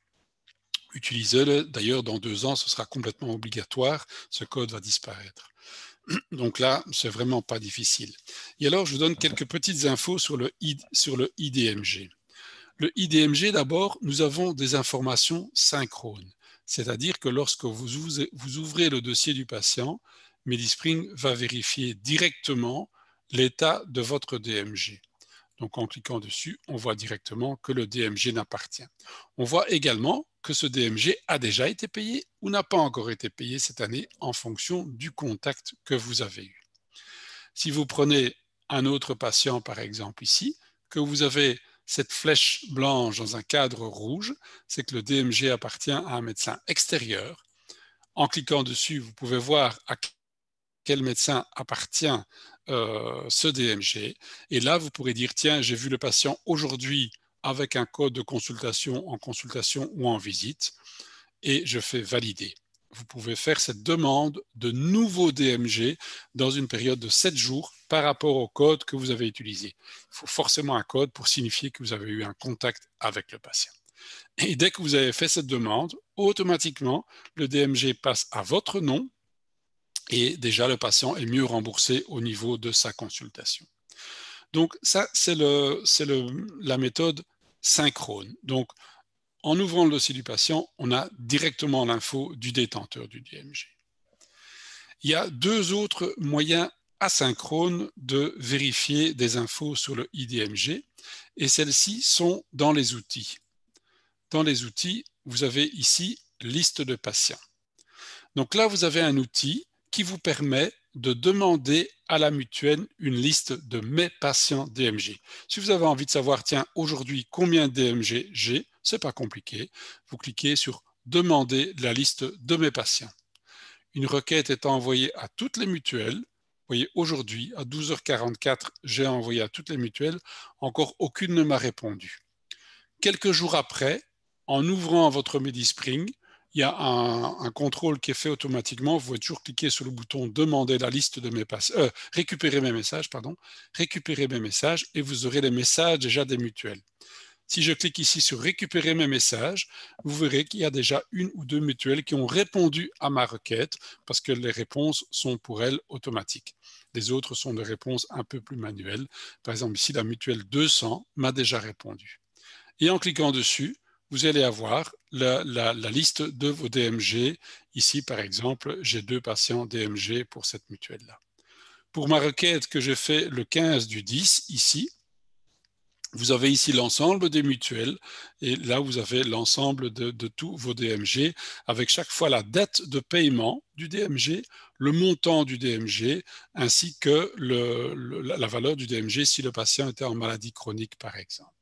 utilisez-le. D'ailleurs, dans 2 ans, ce sera complètement obligatoire. Ce code va disparaître. Donc là, c'est vraiment pas difficile. Et alors, je vous donne quelques petites infos sur le IDMG. Le IDMG, d'abord, nous avons des informations synchrones. C'est-à-dire que lorsque vous ouvrez le dossier du patient, MediSpring va vérifier directement l'état de votre DMG. Donc en cliquant dessus, on voit directement que le DMG n'appartient. On voit également que ce DMG a déjà été payé ou n'a pas encore été payé cette année en fonction du contact que vous avez eu. Si vous prenez un autre patient, par exemple ici, que vous avez cette flèche blanche dans un cadre rouge, c'est que le DMG appartient à un médecin extérieur. En cliquant dessus, vous pouvez voir à quel médecin appartient ce DMG. Et là, vous pourrez dire, tiens, j'ai vu le patient aujourd'hui avec un code de consultation en consultation ou en visite, et je fais valider. Vous pouvez faire cette demande de nouveau DMG dans une période de 7 jours par rapport au code que vous avez utilisé. Il faut forcément un code pour signifier que vous avez eu un contact avec le patient. Et dès que vous avez fait cette demande, automatiquement, le DMG passe à votre nom et déjà le patient est mieux remboursé au niveau de sa consultation. Donc ça, c'est la méthode synchrone. Donc, en ouvrant le dossier du patient, on a directement l'info du détenteur du DMG. Il y a 2 autres moyens asynchrones de vérifier des infos sur le IDMG et celles-ci sont dans les outils. Dans les outils, vous avez ici liste de patients. Donc là, vous avez un outil qui vous permet de demander à la mutuelle une liste de mes patients DMG. Si vous avez envie de savoir, tiens, aujourd'hui, combien de DMG j'ai, c'est pas compliqué. Vous cliquez sur demander la liste de mes patients. Une requête est envoyée à toutes les mutuelles. Vous voyez, aujourd'hui, à 12h44, j'ai envoyé à toutes les mutuelles. Encore aucune ne m'a répondu. Quelques jours après, en ouvrant votre MediSpring, il y a un contrôle qui est fait automatiquement. Vous pouvez toujours cliquer sur le bouton demander la liste de mes récupérer mes messages, récupérer mes messages et vous aurez les messages déjà des mutuelles. Si je clique ici sur récupérer mes messages, vous verrez qu'il y a déjà 1 ou 2 mutuelles qui ont répondu à ma requête parce que les réponses sont pour elles automatiques. Les autres sont des réponses un peu plus manuelles. Par exemple, ici, la mutuelle 200 m'a déjà répondu. Et en cliquant dessus, vous allez avoir la liste de vos DMG. Ici, par exemple, j'ai 2 patients DMG pour cette mutuelle-là. Pour ma requête que j'ai fait le 15 du 10, ici, vous avez ici l'ensemble des mutuelles et là, vous avez l'ensemble de tous vos DMG avec chaque fois la date de paiement du DMG, le montant du DMG ainsi que la valeur du DMG si le patient était en maladie chronique, par exemple.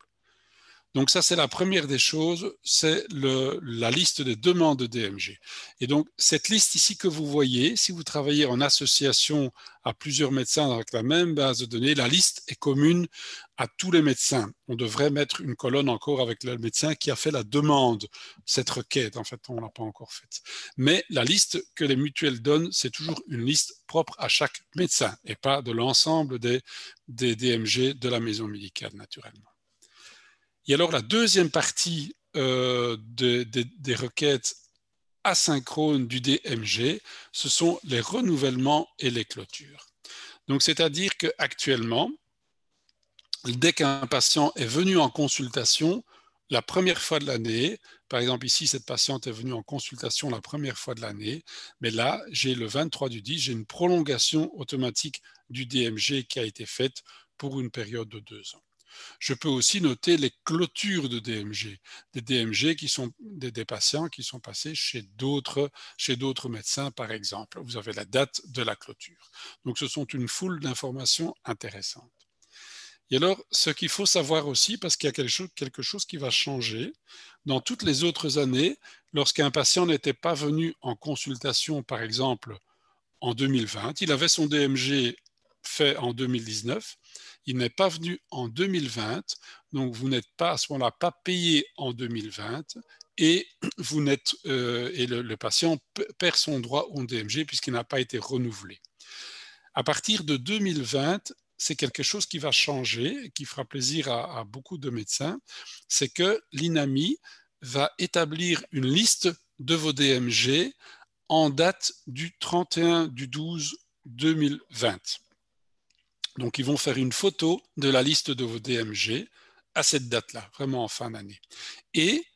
Donc ça, c'est la première des choses, c'est la liste des demandes de DMG. Et donc, cette liste ici que vous voyez, si vous travaillez en association à plusieurs médecins avec la même base de données, la liste est commune à tous les médecins. On devrait mettre une colonne encore avec le médecin qui a fait la demande, cette requête. En fait, on ne l'a pas encore faite. Mais la liste que les mutuelles donnent, c'est toujours une liste propre à chaque médecin et pas de l'ensemble des DMG de la maison médicale, naturellement. Et alors, la deuxième partie des requêtes asynchrone du DMG, ce sont les renouvellements et les clôtures. Donc, c'est-à-dire qu'actuellement, dès qu'un patient est venu en consultation la première fois de l'année, par exemple ici, cette patiente est venue en consultation la première fois de l'année, mais là, j'ai le 23 du 10, j'ai une prolongation automatique du DMG qui a été faite pour une période de 2 ans. Je peux aussi noter les clôtures de DMG, des DMG qui sont des patients qui sont passés chez d'autres médecins, par exemple. Vous avez la date de la clôture. Donc, ce sont une foule d'informations intéressantes. Et alors, ce qu'il faut savoir aussi, parce qu'il y a quelque chose qui va changer, dans toutes les autres années, lorsqu'un patient n'était pas venu en consultation, par exemple, en 2020, il avait son DMG fait en 2019, il n'est pas venu en 2020, donc vous n'êtes pas à ce moment-là pas payé en 2020 et vous n'êtes et le patient perd son droit au DMG puisqu'il n'a pas été renouvelé. À partir de 2020, c'est quelque chose qui va changer, qui fera plaisir à beaucoup de médecins, c'est que l'INAMI va établir une liste de vos DMG en date du 31 du 12 2020. Donc, ils vont faire une photo de la liste de vos DMG à cette date-là, vraiment en fin d'année. Et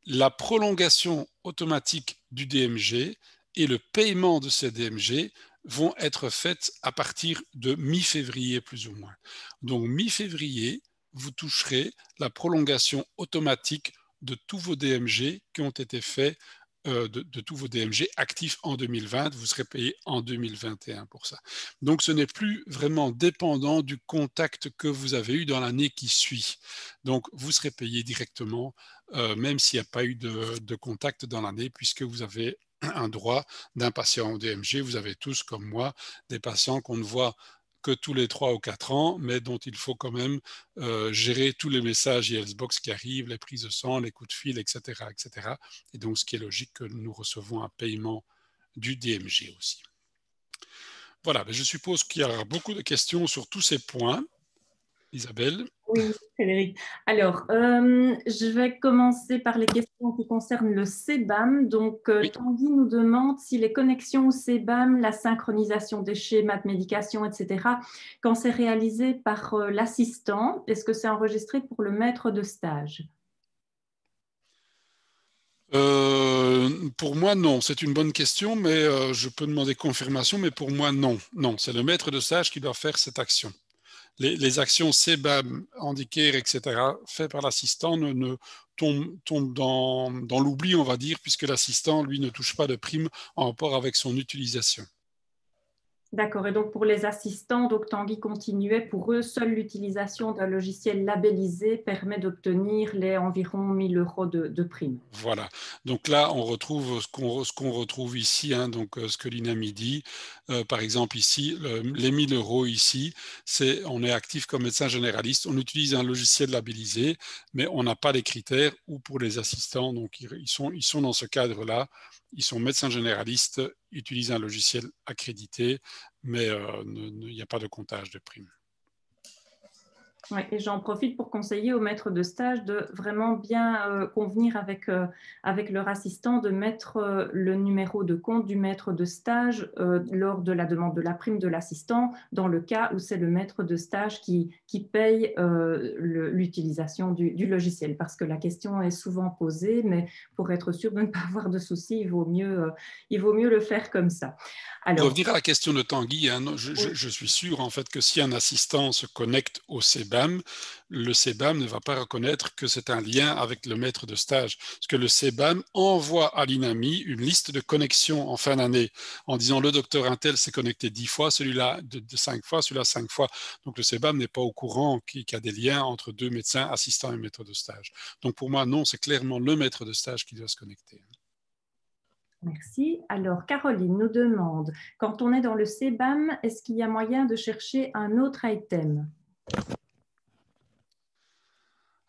la prolongation automatique du DMG et le paiement de ces DMG vont être faites à partir de mi-février plus ou moins. Donc mi-février, vous toucherez la prolongation automatique de tous vos DMG qui ont été faits, de tous vos DMG actifs en 2020, vous serez payé en 2021 pour ça. Donc ce n'est plus vraiment dépendant du contact que vous avez eu dans l'année qui suit. Donc vous serez payé directement, même s'il n'y a pas eu de contact dans l'année, puisque vous avez un droit d'un patient au DMG. Vous avez tous, comme moi, des patients qu'on ne voit que tous les 3 ou 4 ans, mais dont il faut quand même gérer tous les messages Healthbox qui arrivent, les prises de sang, les coups de fil, etc., etc. Et donc, ce qui est logique que nous recevons un paiement du DMG aussi. Voilà, je suppose qu'il y aura beaucoup de questions sur tous ces points. Isabelle? Oui, Frédéric. Alors, je vais commencer par les questions qui concernent le CBAM. Donc, Oui. Tanguy nous demande si les connexions au CBAM, la synchronisation des schémas de médication, etc., quand c'est réalisé par l'assistant, est-ce que c'est enregistré pour le maître de stage? Pour moi, non. C'est une bonne question, mais je peux demander confirmation, mais pour moi, non. Non, c'est le maître de stage qui doit faire cette action. Les actions CBAM, Handicare, etc., faites par l'assistant tombent dans l'oubli, on va dire, puisque l'assistant, lui, ne touche pas de prime en rapport avec son utilisation. D'accord. Et donc, pour les assistants, donc Tanguy continuait, pour eux, seule l'utilisation d'un logiciel labellisé permet d'obtenir les environ 1 000 € de prime. Voilà. Donc là, on retrouve ce qu'on retrouve ici, hein, donc ce que l'INAMI dit. Par exemple, ici, les 1 000 € ici, on est actif comme médecin généraliste, on utilise un logiciel labellisé, mais on n'a pas les critères ou pour les assistants. Donc, ils sont dans ce cadre-là. Ils sont médecins généralistes, utilisent un logiciel accrédité, mais il n'y a pas de comptage de primes. Ouais, et j'en profite pour conseiller aux maîtres de stage de vraiment bien convenir avec leur assistant, de mettre le numéro de compte du maître de stage lors de la demande de la prime de l'assistant, dans le cas où c'est le maître de stage qui paye l'utilisation du logiciel. Parce que la question est souvent posée, mais pour être sûr de ne pas avoir de soucis, il vaut mieux le faire comme ça. Pour Alors, revenir à la question de Tanguy, hein, je suis sûr en fait que si un assistant se connecte au CBAM, le CBAM ne va pas reconnaître que c'est un lien avec le maître de stage. Parce que le CBAM envoie à l'INAMI une liste de connexions en fin d'année en disant le docteur Intel s'est connecté 10 fois, celui-là de 5 fois, celui-là 5 fois. Donc le CBAM n'est pas au courant qu'il y a des liens entre deux médecins, assistants et maîtres de stage. Donc pour moi, non, c'est clairement le maître de stage qui doit se connecter. merci. Alors, Caroline nous demande, quand on est dans le CBAM, est-ce qu'il y a moyen de chercher un autre item?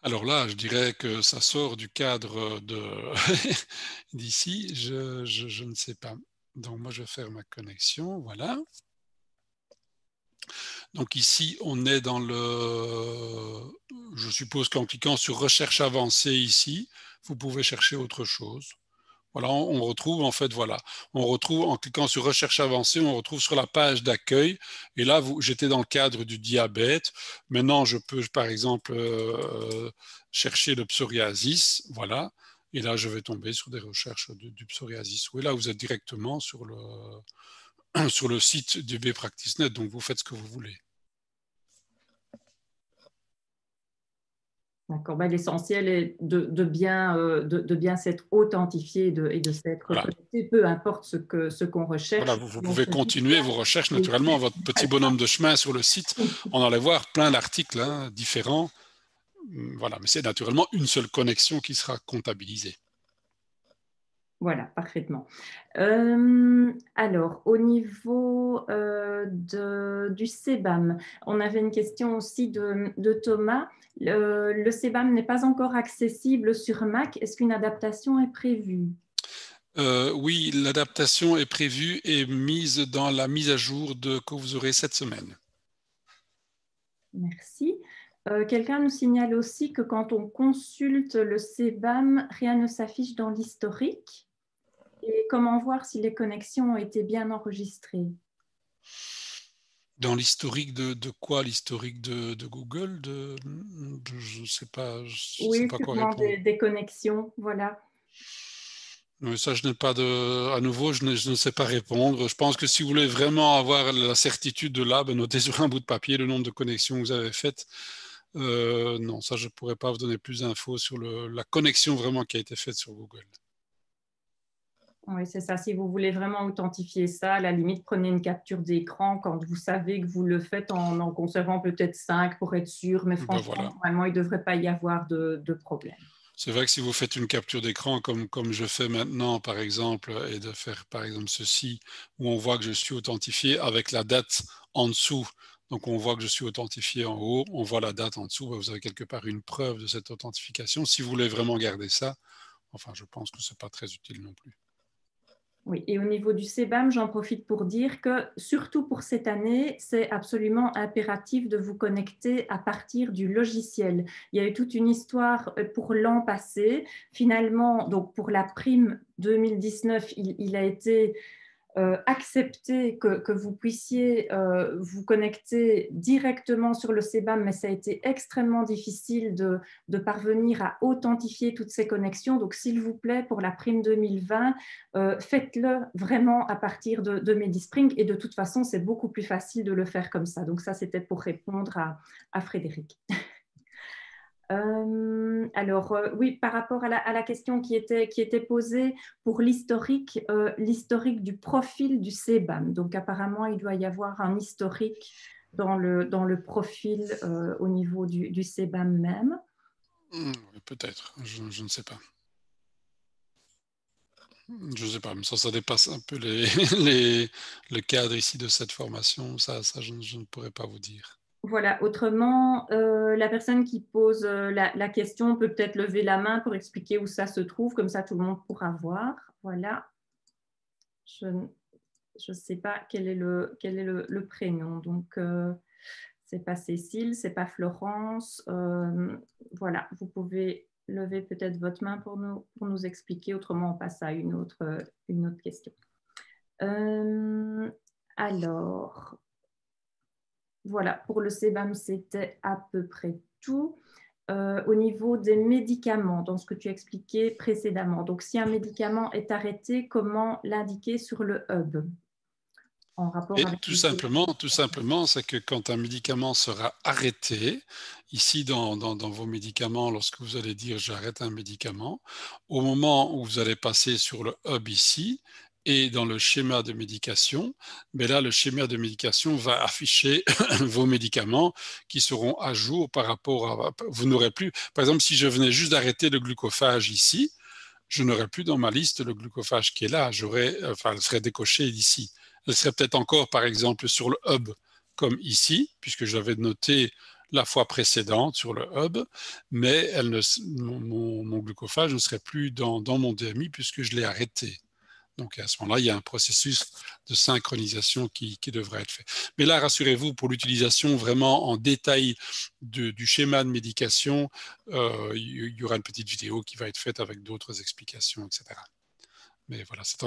Alors là, je dirais que ça sort du cadre d'ici. Je ne sais pas. Donc moi, je vais faire ma connexion. Voilà. Donc ici, on est dans le... Je suppose qu'en cliquant sur recherche avancée ici, vous pouvez chercher autre chose. Voilà, on retrouve en fait, voilà, on retrouve en cliquant sur recherche avancée, on retrouve sur la page d'accueil. Et là, j'étais dans le cadre du diabète. Maintenant, je peux, par exemple, chercher le psoriasis, voilà. Et là, je vais tomber sur des recherches du psoriasis. Oui, là, vous êtes directement sur sur le site du bPracticeNet, donc vous faites ce que vous voulez. D'accord. Ben, l'essentiel est de bien s'être authentifié et de s'être Voilà. connecté, peu importe ce qu'on recherche. Voilà, vous Donc, pouvez continuer vos recherches naturellement, votre petit bonhomme de chemin sur le site. On allait voir plein d'articles différents. Voilà, mais c'est naturellement une seule connexion qui sera comptabilisée. Voilà, parfaitement. Alors, au niveau du CBAM, on avait une question aussi de Thomas. Le CBAM n'est pas encore accessible sur Mac. Est-ce qu'une adaptation est prévue? Oui, l'adaptation est prévue et mise dans la mise à jour que vous aurez cette semaine. Merci. Quelqu'un nous signale aussi que quand on consulte le CBAM, rien ne s'affiche dans l'historique. Et comment voir si les connexions ont été bien enregistrées? Dans l'historique de quoi? L'historique de Google? Je ne sais pas, Oui, quoi sûrement répondre. des connexions, voilà. Mais ça, je n'ai pas à nouveau, je ne sais pas répondre. Je pense que si vous voulez vraiment avoir la certitude de là, notez sur un bout de papier le nombre de connexions que vous avez faites. Non, ça, je ne pourrais pas vous donner plus d'infos sur la connexion vraiment qui a été faite sur Google. Oui, c'est ça. Si vous voulez vraiment authentifier ça, à la limite, prenez une capture d'écran quand vous savez que vous le faites en conservant peut-être 5 pour être sûr. Mais franchement, Voilà. normalement, il ne devrait pas y avoir de problème. C'est vrai que si vous faites une capture d'écran comme je fais maintenant, par exemple, et de faire, par exemple, ceci, où on voit que je suis authentifié avec la date en dessous, donc on voit que je suis authentifié en haut, on voit la date en dessous, vous avez quelque part une preuve de cette authentification. Si vous voulez vraiment garder ça, enfin, je pense que ce n'est pas très utile non plus. Oui, et au niveau du CBAM, j'en profite pour dire que, surtout pour cette année, c'est absolument impératif de vous connecter à partir du logiciel. Il y a eu toute une histoire pour l'an passé. Finalement, donc pour la prime 2019, il a été accepter que vous puissiez vous connecter directement sur le CBAM, mais ça a été extrêmement difficile de parvenir à authentifier toutes ces connexions. Donc, s'il vous plaît, pour la prime 2020, faites-le vraiment à partir de MediSpring. Et de toute façon, c'est beaucoup plus facile de le faire comme ça. Donc, ça, c'était pour répondre à Frédéric. Alors, oui, par rapport à la question qui était posée pour l'historique du profil du CBAM. Donc, apparemment, il doit y avoir un historique dans le profil au niveau du CBAM même. Peut-être, je ne sais pas. Je ne sais pas, mais ça dépasse un peu le cadre ici de cette formation. Ça je ne pourrais pas vous dire. Voilà, autrement, la personne qui pose la question peut peut-être lever la main pour expliquer où ça se trouve, comme ça tout le monde pourra voir. Voilà. Je ne sais pas quel est le prénom. Donc, c'est pas Cécile, c'est pas Florence. Voilà, vous pouvez lever peut-être votre main pour nous expliquer. Autrement, on passe à une autre question. Alors, voilà, pour le CBAM, c'était à peu près tout. Au niveau des médicaments, dans ce que tu expliquais précédemment. Donc, si un médicament est arrêté, comment l'indiquer sur le hub en rapport Et avec tout simplement, c'est que quand un médicament sera arrêté, ici dans vos médicaments, lorsque vous allez dire j'arrête un médicament, au moment où vous allez passer sur le hub ici, et dans le schéma de médication, mais là, le schéma de médication va afficher vos médicaments qui seront à jour par rapport à... Vous n'aurez plus... Par exemple, si je venais juste d'arrêter le glucophage ici, je n'aurais plus dans ma liste le glucophage qui est là. Elle serait décochée d'ici. Elle serait peut-être encore, par exemple, sur le hub, comme ici, puisque j'avais noté la fois précédente sur le hub, mais mon glucophage ne serait plus dans mon DMI puisque je l'ai arrêté. Donc à ce moment-là, il y a un processus de synchronisation qui devrait être fait. Mais là, rassurez-vous, pour l'utilisation vraiment en détail du schéma de médication, il y aura une petite vidéo qui va être faite avec d'autres explications, etc. Mais voilà, c'est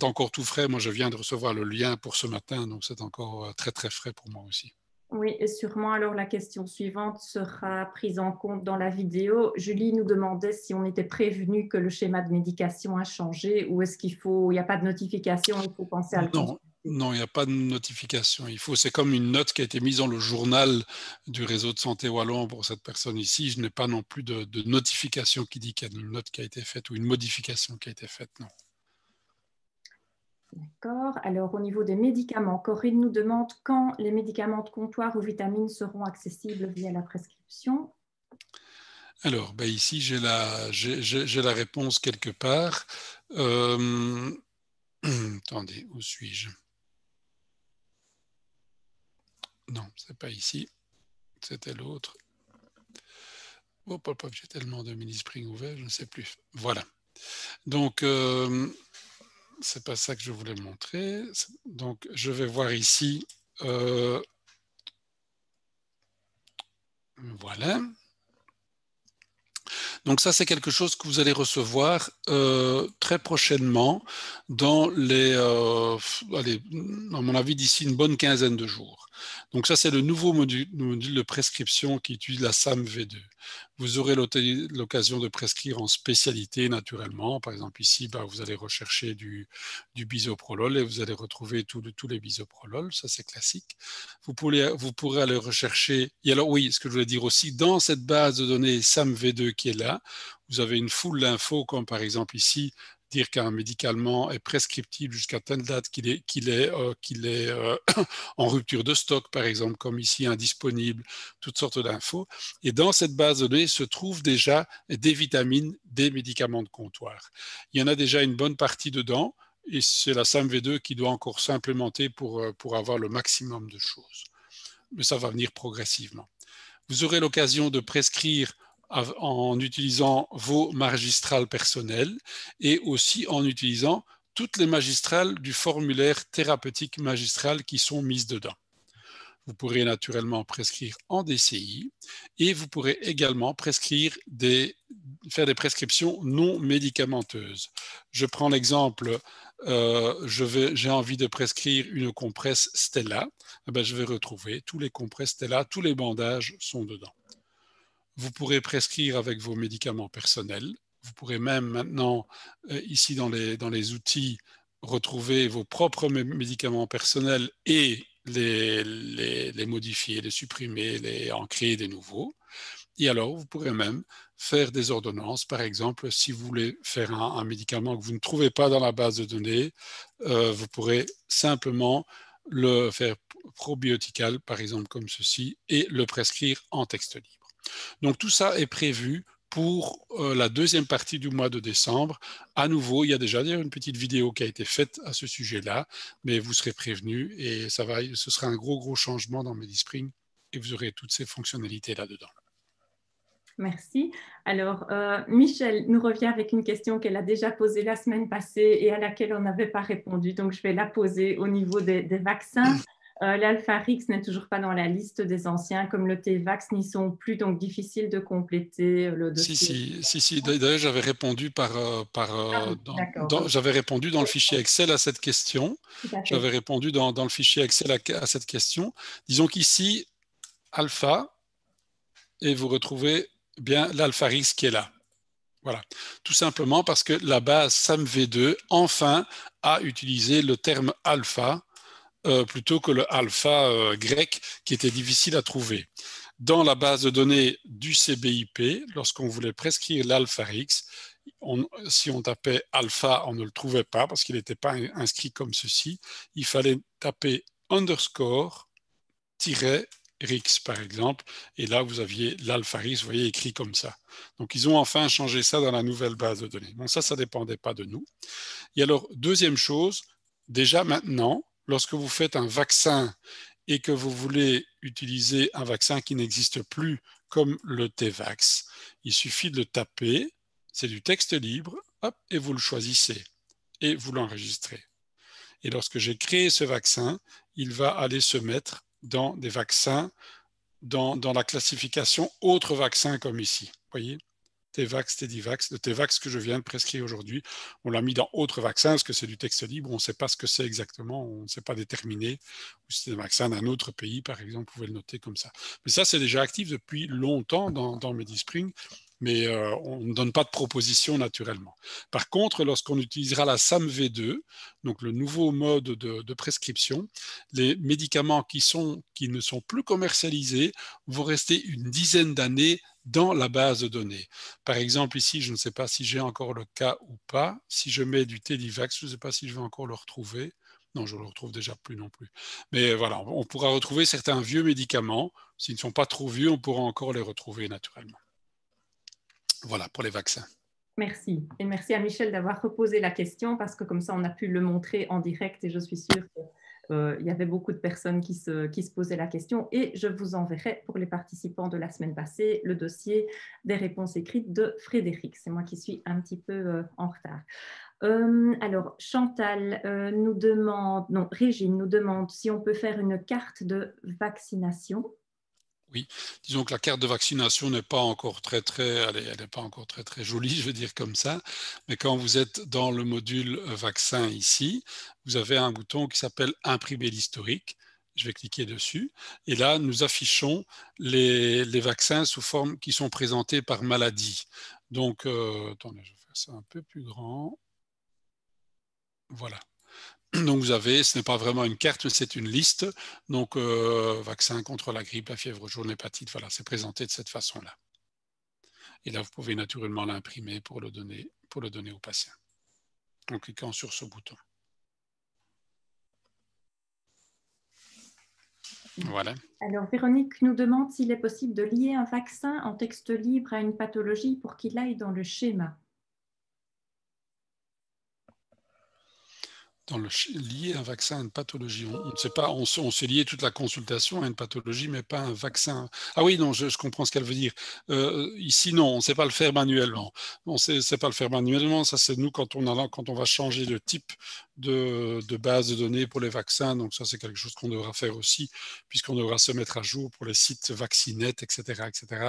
encore tout frais. Moi, je viens de recevoir le lien pour ce matin, donc c'est encore très, très frais pour moi aussi. Oui, et sûrement alors la question suivante sera prise en compte dans la vidéo. Julie nous demandait si on était prévenu que le schéma de médication a changé ou est-ce qu'il n'y a pas de notification, il faut penser à le Non, consulter. non, il n'y a pas de notification. C'est comme une note qui a été mise dans le journal du réseau de santé wallon pour cette personne ici. Je n'ai pas non plus de notification qui dit qu'il y a une note qui a été faite ou une modification qui a été faite, non. D'accord. Alors, au niveau des médicaments, Corinne nous demande quand les médicaments de comptoir ou vitamines seront accessibles via la prescription. Alors, ben ici, j'ai la réponse quelque part. Attendez, où suis-je? Non, c'est pas ici. C'était l'autre. Oh, j'ai tellement de mini-spring ouverts, je ne sais plus. Voilà. Donc, c'est pas ça que je voulais montrer. Donc, je vais voir ici. Voilà. Donc ça, c'est quelque chose que vous allez recevoir très prochainement dans allez, à mon avis, d'ici une bonne quinzaine de jours. Donc ça, c'est le nouveau module de prescription qui utilise la SAM V2. Vous aurez l'occasion de prescrire en spécialité, naturellement. Par exemple, ici, vous allez rechercher du bisoprolol et vous allez retrouver tous les bisoprolol. Ça, c'est classique. Vous pourrez aller rechercher. Et alors, oui, ce que je voulais dire aussi, dans cette base de données SAM V2 qui est là, vous avez une foule d'infos, comme par exemple ici, dire qu'un médicament est prescriptible jusqu'à telle date qu'il est en rupture de stock, par exemple, comme ici, indisponible, toutes sortes d'infos. Et dans cette base de données se trouvent déjà des vitamines, des médicaments de comptoir. Il y en a déjà une bonne partie dedans, et c'est la SAM-V2 qui doit encore s'implémenter pour avoir le maximum de choses. Mais ça va venir progressivement. Vous aurez l'occasion de prescrire en utilisant vos magistrales personnelles et aussi en utilisant toutes les magistrales du formulaire thérapeutique magistral qui sont mises dedans. Vous pourrez naturellement prescrire en DCI et vous pourrez également faire des prescriptions non médicamenteuses. Je prends l'exemple, j'ai envie de prescrire une compresse Stella, je vais retrouver tous les compresses Stella, tous les bandages sont dedans. Vous pourrez prescrire avec vos médicaments personnels. Vous pourrez même maintenant, ici dans les outils, retrouver vos propres médicaments personnels et les modifier, les supprimer, en créer des nouveaux. Et alors, vous pourrez même faire des ordonnances. Par exemple, si vous voulez faire un médicament que vous ne trouvez pas dans la base de données, vous pourrez simplement le faire probiotical, par exemple comme ceci, et le prescrire en texte libre. Donc tout ça est prévu pour la deuxième partie du mois de décembre. À nouveau, il y a déjà une petite vidéo qui a été faite à ce sujet-là, mais vous serez prévenus et ce sera un gros changement dans MediSpring et vous aurez toutes ces fonctionnalités là-dedans. Merci. Alors, Michel nous revient avec une question qu'elle a déjà posée la semaine passée et à laquelle on n'avait pas répondu. Donc, je vais la poser au niveau des vaccins. L'Alpharix n'est toujours pas dans la liste des anciens, comme le T-Vax n'y sont plus, donc difficile de compléter le dossier. Si. D'ailleurs, j'avais répondu j'avais répondu dans le fichier Excel à cette question. Tout à fait. J'avais répondu dans le fichier Excel à cette question. Disons qu'ici, alpha, et vous retrouvez bien l'Alpharix qui est là. Voilà. Tout simplement parce que la base SAMV2, enfin, a utilisé le terme alpha plutôt que le alpha grec qui était difficile à trouver. Dans la base de données du CBIP, lorsqu'on voulait prescrire l'Alpharix, si on tapait alpha, on ne le trouvait pas parce qu'il n'était pas inscrit comme ceci. Il fallait taper underscore Rix, par exemple, et là, vous aviez l'Alpharix, vous voyez, écrit comme ça. Donc, ils ont enfin changé ça dans la nouvelle base de données. Bon, ça ne dépendait pas de nous. Et alors, deuxième chose, déjà maintenant, lorsque vous faites un vaccin et que vous voulez utiliser un vaccin qui n'existe plus comme le T-Vax, il suffit de le taper, c'est du texte libre, hop, et vous le choisissez et vous l'enregistrez. Et lorsque j'ai créé ce vaccin, il va aller se mettre dans des vaccins, dans la classification autres vaccins comme ici. Voyez ? T-Vax, Tedivax. Le T-Vax que je viens de prescrire aujourd'hui, on l'a mis dans autre vaccin parce que c'est du texte libre, on ne sait pas ce que c'est exactement, on ne sait pas déterminer. Ou si c'est un vaccin d'un autre pays, par exemple, vous pouvez le noter comme ça. Mais ça, c'est déjà actif depuis longtemps dans MediSpring, mais on ne donne pas de proposition naturellement. Par contre, lorsqu'on utilisera la SAMV2, donc le nouveau mode de prescription, les médicaments qui ne sont plus commercialisés vont rester une dizaine d'années dans la base de données. Par exemple, ici, je ne sais pas si j'ai encore le cas ou pas. Si je mets du Tedivax, je ne sais pas si je vais encore le retrouver. Non, je ne le retrouve déjà plus non plus. Mais voilà, on pourra retrouver certains vieux médicaments. S'ils ne sont pas trop vieux, on pourra encore les retrouver naturellement. Voilà pour les vaccins. Merci. Et merci à Michel d'avoir reposé la question parce que comme ça, on a pu le montrer en direct et je suis sûre qu'il y avait beaucoup de personnes qui se posaient la question. Et je vous enverrai pour les participants de la semaine passée le dossier des réponses écrites de Frédéric. C'est moi qui suis un petit peu en retard. Alors, Chantal nous demande, non, Régine nous demande si on peut faire une carte de vaccination. Oui, disons que la carte de vaccination n'est pas encore elle n'est pas encore très jolie, je veux dire comme ça. Mais quand vous êtes dans le module vaccin ici, vous avez un bouton qui s'appelle imprimer l'historique. Je vais cliquer dessus. Et là, nous affichons les vaccins sous forme qui sont présentés par maladie. Donc, attendez, je vais faire ça un peu plus grand. Voilà. Donc vous avez, ce n'est pas vraiment une carte, mais c'est une liste. Donc vaccin contre la grippe, la fièvre jaune, l'hépatite, voilà, c'est présenté de cette façon-là. Et là, vous pouvez naturellement l'imprimer pour le donner au patient en cliquant sur ce bouton. Voilà. Alors, Véronique nous demande s'il est possible de lier un vaccin en texte libre à une pathologie pour qu'il aille dans le schéma. Lier un vaccin à une pathologie. On ne sait pas, on sait lier toute la consultation à une pathologie, mais pas un vaccin. Ah oui, non, je comprends ce qu'elle veut dire. Ici, non, on ne sait pas le faire manuellement. On ne sait pas le faire manuellement. Ça, c'est nous quand on va changer de type de base de données pour les vaccins. Donc ça, c'est quelque chose qu'on devra faire aussi, puisqu'on devra se mettre à jour pour les sites Vaccinet, etc.,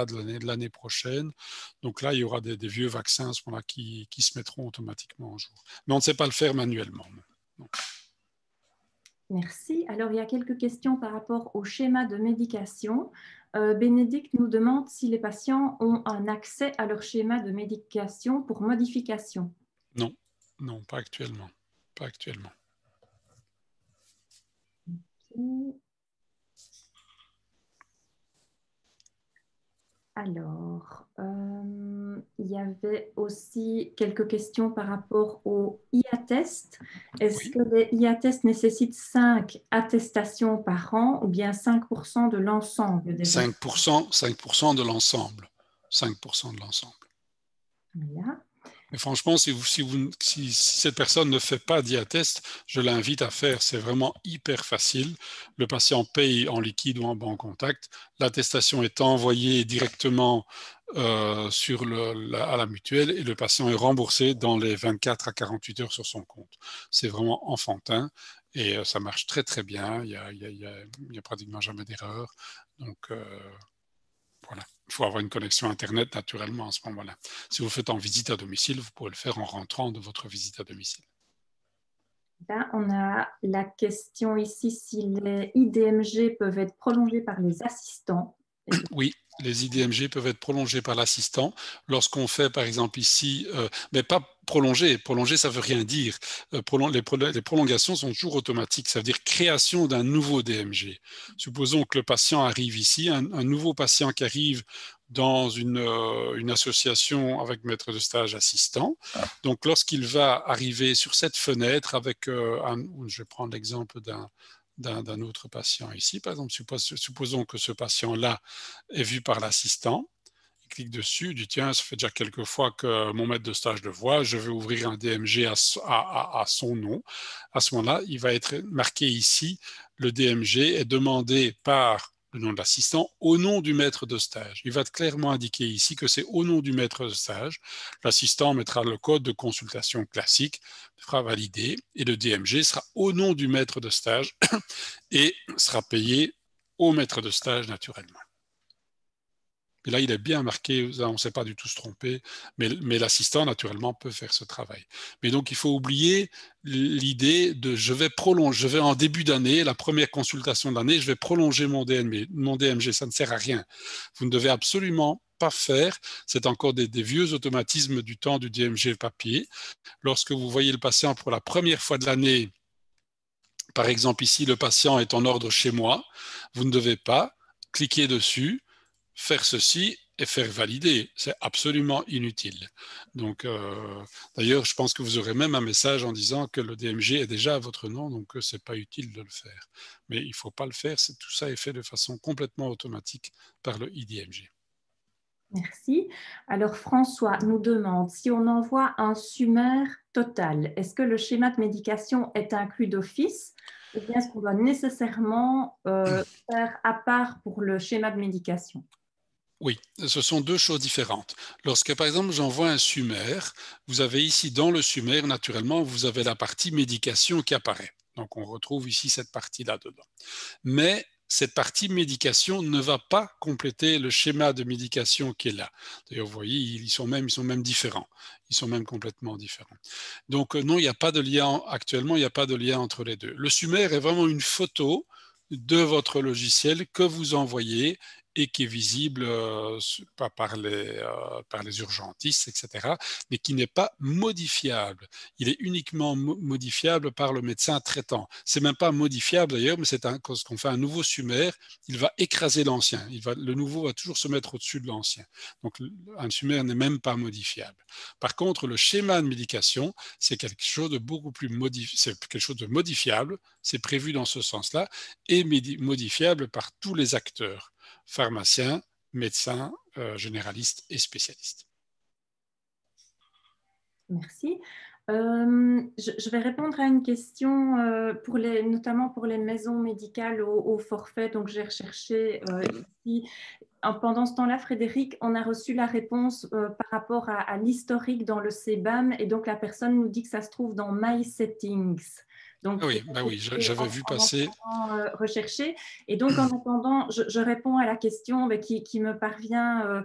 de l'année prochaine. Donc là, il y aura des vieux vaccins à ce moment-là qui se mettront automatiquement en jour. Mais on ne sait pas le faire manuellement. Merci. Alors, il y a quelques questions par rapport au schéma de médication. Bénédicte nous demande si les patients ont un accès à leur schéma de médication pour modification. Non, non, pas actuellement. Pas actuellement. Okay. Alors, il y avait aussi quelques questions par rapport au IA-test. Est-ce que les IA-tests nécessitent 5 attestations par an ou bien 5% de l'ensemble des 5% de l'ensemble. 5% de l'ensemble. Voilà. Mais franchement, si cette personne ne fait pas d'IA-test, je l'invite à faire. C'est vraiment hyper facile. Le patient paye en liquide ou en banque contact. L'attestation est envoyée directement à la mutuelle et le patient est remboursé dans les 24 à 48 heures sur son compte. C'est vraiment enfantin et ça marche très très bien. Il y a pratiquement jamais d'erreur. Donc voilà. Il faut avoir une connexion Internet naturellement à ce moment-là. Si vous faites en visite à domicile, vous pouvez le faire en rentrant de votre visite à domicile. Là, on a la question ici si les IDMG peuvent être prolongés par les assistants. Oui, les IDMG peuvent être prolongés par l'assistant. Lorsqu'on fait, par exemple, ici, mais pas prolongés. Prolonger, ça ne veut rien dire. Les prolongations sont toujours automatiques. Ça veut dire création d'un nouveau DMG. Supposons que le patient arrive ici, un nouveau patient qui arrive dans une association avec maître de stage assistant. Donc, lorsqu'il va arriver sur cette fenêtre avec, je vais prendre l'exemple d'un autre patient ici. Par exemple, supposons que ce patient-là est vu par l'assistant. Il clique dessus, il dit tiens, ça fait déjà quelques fois que mon maître de stage le voit, je vais ouvrir un DMG à son nom. À ce moment-là, il va être marqué ici, le DMG est demandé par le nom de l'assistant au nom du maître de stage. Il va être clairement indiqué ici que c'est au nom du maître de stage. L'assistant mettra le code de consultation classique, sera validé et le DMG sera au nom du maître de stage et sera payé au maître de stage naturellement. Et là, il est bien marqué, on ne s'est pas du tout se tromper, mais l'assistant, naturellement, peut faire ce travail. Mais donc, il faut oublier l'idée de je vais en début d'année, la première consultation de l'année, je vais prolonger mon DMG. Ça ne sert à rien. Vous ne devez absolument pas faire, c'est encore des vieux automatismes du temps du DMG papier. Lorsque vous voyez le patient pour la première fois de l'année, par exemple ici, le patient est en ordre chez moi, vous ne devez pas cliquer dessus, faire ceci et faire valider. C'est absolument inutile. Donc, d'ailleurs, je pense que vous aurez même un message en disant que le DMG est déjà à votre nom, donc ce n'est pas utile de le faire. Mais il ne faut pas le faire, tout ça est fait de façon complètement automatique par le IDMG. Merci. Alors, François nous demande si on envoie un summaire total, est-ce que le schéma de médication est inclus d'office ou bien est-ce qu'on doit nécessairement faire à part pour le schéma de médication? Oui, ce sont deux choses différentes. Lorsque, par exemple, j'envoie un summaire, vous avez ici dans le summaire, naturellement, vous avez la partie médication qui apparaît. Donc, on retrouve ici cette partie-là dedans. Mais cette partie médication ne va pas compléter le schéma de médication qui est là. D'ailleurs, vous voyez, ils sont même différents. Ils sont même complètement différents. Donc, non, il n'y a pas de lien, actuellement, il n'y a pas de lien entre les deux. Le summaire est vraiment une photo de votre logiciel que vous envoyez et qui est visible par les urgentistes, etc., mais qui n'est pas modifiable. Il est uniquement modifiable par le médecin traitant. C'est même pas modifiable d'ailleurs, mais quand on fait un nouveau summaire, il va écraser l'ancien. Le nouveau va toujours se mettre au-dessus de l'ancien. Donc, un summaire n'est même pas modifiable. Par contre, le schéma de médication, c'est quelque chose de beaucoup plus c'est quelque chose de modifiable, c'est prévu dans ce sens-là, et modifiable par tous les acteurs, pharmaciens, médecins, généralistes et spécialistes. Merci. Je vais répondre à une question notamment pour les maisons médicales au forfait. Donc, j'ai recherché ici. Pendant ce temps-là, Frédéric, on a reçu la réponse par rapport à l'historique dans le CBAM et donc la personne nous dit que ça se trouve dans My Settings. Donc, oui, j'avais vu passer. Rechercher. Et donc, en attendant, je réponds à la question qui me parvient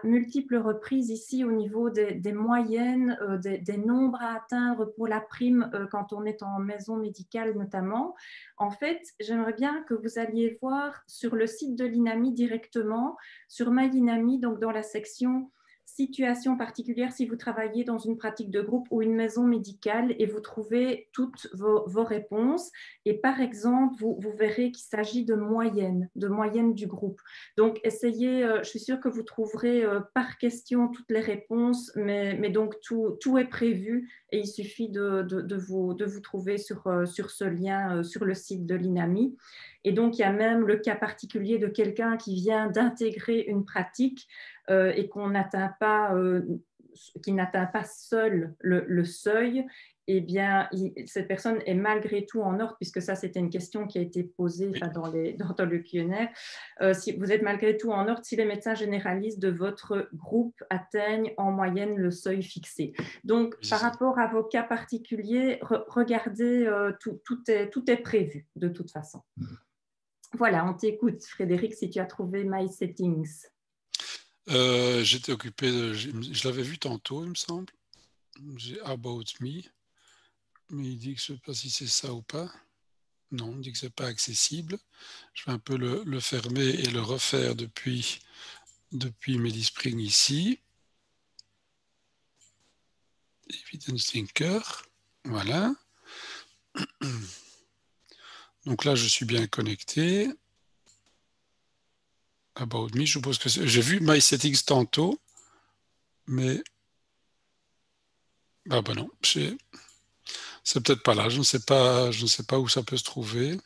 multiples reprises ici au niveau des moyennes, des nombres à atteindre pour la prime quand on est en maison médicale notamment. En fait, j'aimerais bien que vous alliez voir sur le site de l'INAMI directement, sur MyINAMI, donc dans la section situation particulière si vous travaillez dans une pratique de groupe ou une maison médicale et vous trouvez toutes vos réponses. Et par exemple, vous verrez qu'il s'agit de moyenne du groupe. Donc, essayez, je suis sûre que vous trouverez par question toutes les réponses, mais donc tout est prévu et il suffit de vous trouver sur ce lien sur le site de l'INAMI. Et donc, il y a même le cas particulier de quelqu'un qui vient d'intégrer une pratique et qui n'atteint pas seul le seuil. Eh bien, cette personne est malgré tout en ordre, puisque ça, c'était une question qui a été posée dans le questionnaire. Si vous êtes malgré tout en ordre, si les médecins généralistes de votre groupe atteignent en moyenne le seuil fixé. Donc, par rapport à vos cas particuliers, regardez, tout est prévu de toute façon. Voilà, on t'écoute, Frédéric, si tu as trouvé My Settings. J'étais occupé je l'avais vu tantôt, il me semble. J'ai About Me, mais il dit que je ne sais pas si c'est ça ou pas. Non, il dit que ce n'est pas accessible. Je vais un peu le fermer et le refaire depuis MediSpring ici. Evidence Thinker, voilà. Donc là, je suis bien connecté. About Me, je suppose que j'ai vu My Settings tantôt, mais ah ben non, c'est peut-être pas là. Je ne sais pas où ça peut se trouver.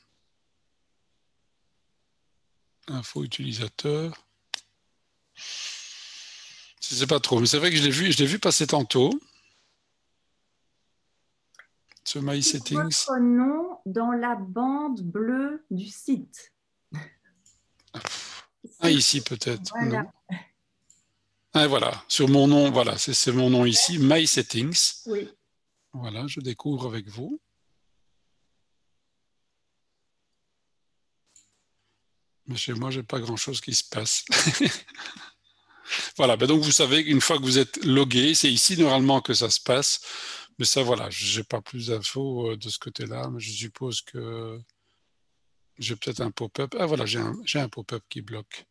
Info utilisateur. Je ne sais pas trop, mais c'est vrai que je l'ai vu passer tantôt. Ce My Settings. Votre nom dans la bande bleue du site. Ici peut-être. Voilà. Non. Ah, voilà, sur mon nom, voilà, c'est mon nom ici, My Settings. Oui. Voilà, je découvre avec vous. Mais chez moi, j'ai pas grand-chose qui se passe. Voilà, ben donc vous savez qu'une fois que vous êtes logué, c'est ici normalement que ça se passe. Mais ça, voilà, je n'ai pas plus d'infos de ce côté-là, mais je suppose que j'ai peut-être un pop-up. Ah voilà, j'ai un pop-up qui bloque.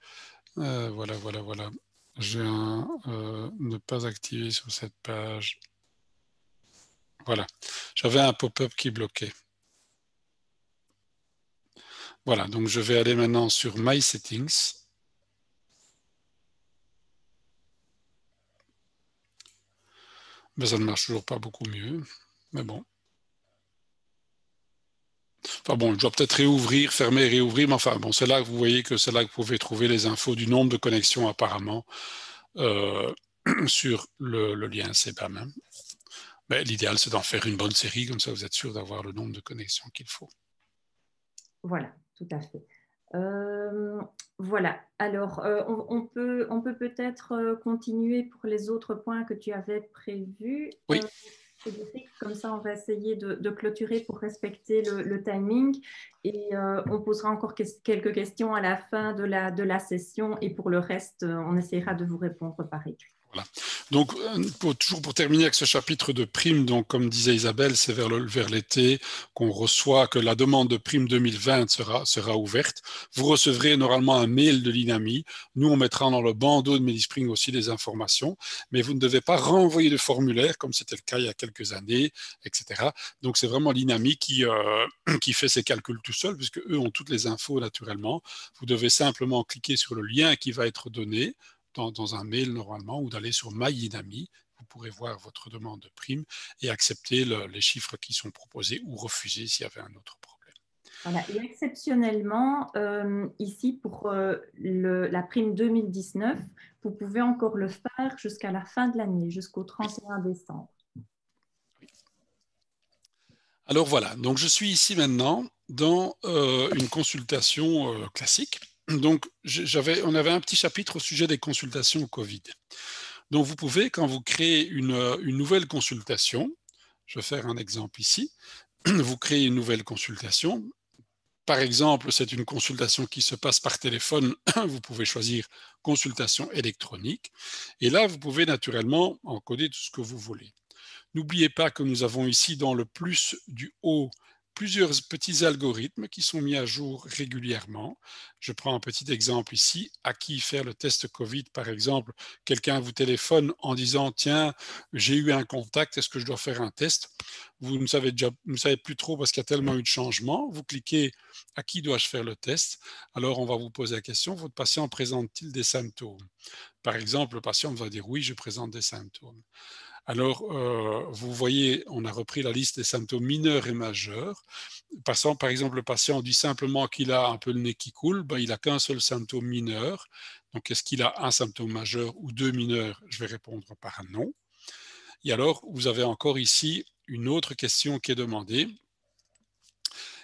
Voilà, voilà, voilà. J'ai un ne pas activer sur cette page. Voilà, j'avais un pop-up qui bloquait. Voilà, donc je vais aller maintenant sur My Settings. Mais ça ne marche toujours pas beaucoup mieux. Mais bon. Enfin bon, je dois peut-être réouvrir, fermer et réouvrir, mais enfin bon, c'est là que vous voyez que c'est là que vous pouvez trouver les infos du nombre de connexions apparemment euh, sur le lien CBAM. Hein. Mais l'idéal, c'est d'en faire une bonne série, comme ça vous êtes sûr d'avoir le nombre de connexions qu'il faut. Voilà, tout à fait. Voilà, alors on peut peut-être continuer pour les autres points que tu avais prévus. Oui, Frédéric, comme ça, on va essayer de clôturer pour respecter le timing et on posera encore quelques questions à la fin de la session et pour le reste, on essaiera de vous répondre par écrit. voilà. Donc, toujours pour terminer avec ce chapitre de primes, donc comme disait Isabelle, c'est vers l'été qu'on reçoit, que la demande de prime 2020 sera ouverte. Vous recevrez normalement un mail de l'INAMI. Nous, on mettra dans le bandeau de Medispring aussi des informations, mais vous ne devez pas renvoyer de formulaire, comme c'était le cas il y a quelques années, etc. Donc, c'est vraiment l'INAMI qui fait ses calculs tout seul, puisque eux ont toutes les infos naturellement. Vous devez simplement cliquer sur le lien qui va être donné dans un mail normalement, ou d'aller sur MyINAMI, vous pourrez voir votre demande de prime et accepter les chiffres qui sont proposés ou refuser s'il y avait un autre problème. Voilà. Et exceptionnellement, ici, pour la prime 2019, vous pouvez encore le faire jusqu'à la fin de l'année, jusqu'au 31 décembre. Alors voilà, donc je suis ici maintenant dans une consultation classique. Donc on avait un petit chapitre au sujet des consultations Covid. Donc vous pouvez, quand vous créez une nouvelle consultation, je vais faire un exemple ici, vous créez une nouvelle consultation. Par exemple, c'est une consultation qui se passe par téléphone. Vous pouvez choisir consultation électronique. Et là, vous pouvez naturellement encoder tout ce que vous voulez. N'oubliez pas que nous avons ici dans le plus du haut plusieurs petits algorithmes qui sont mis à jour régulièrement. Je prends un petit exemple ici. À qui faire le test Covid, par exemple, quelqu'un vous téléphone en disant « Tiens, j'ai eu un contact, est-ce que je dois faire un test ?» Vous ne savez plus trop parce qu'il y a tellement eu de changements. Vous cliquez « À qui dois-je faire le test ?» Alors, on va vous poser la question « Votre patient présente-t-il des symptômes ?» Par exemple, le patient va dire « Oui, je présente des symptômes. » Alors, vous voyez, on a repris la liste des symptômes mineurs et majeurs. Par exemple, le patient dit simplement qu'il a un peu le nez qui coule, ben, il n'a qu'un seul symptôme mineur. Donc, est-ce qu'il a un symptôme majeur ou deux mineurs? Je vais répondre par non. Et alors, vous avez encore ici une autre question qui est demandée.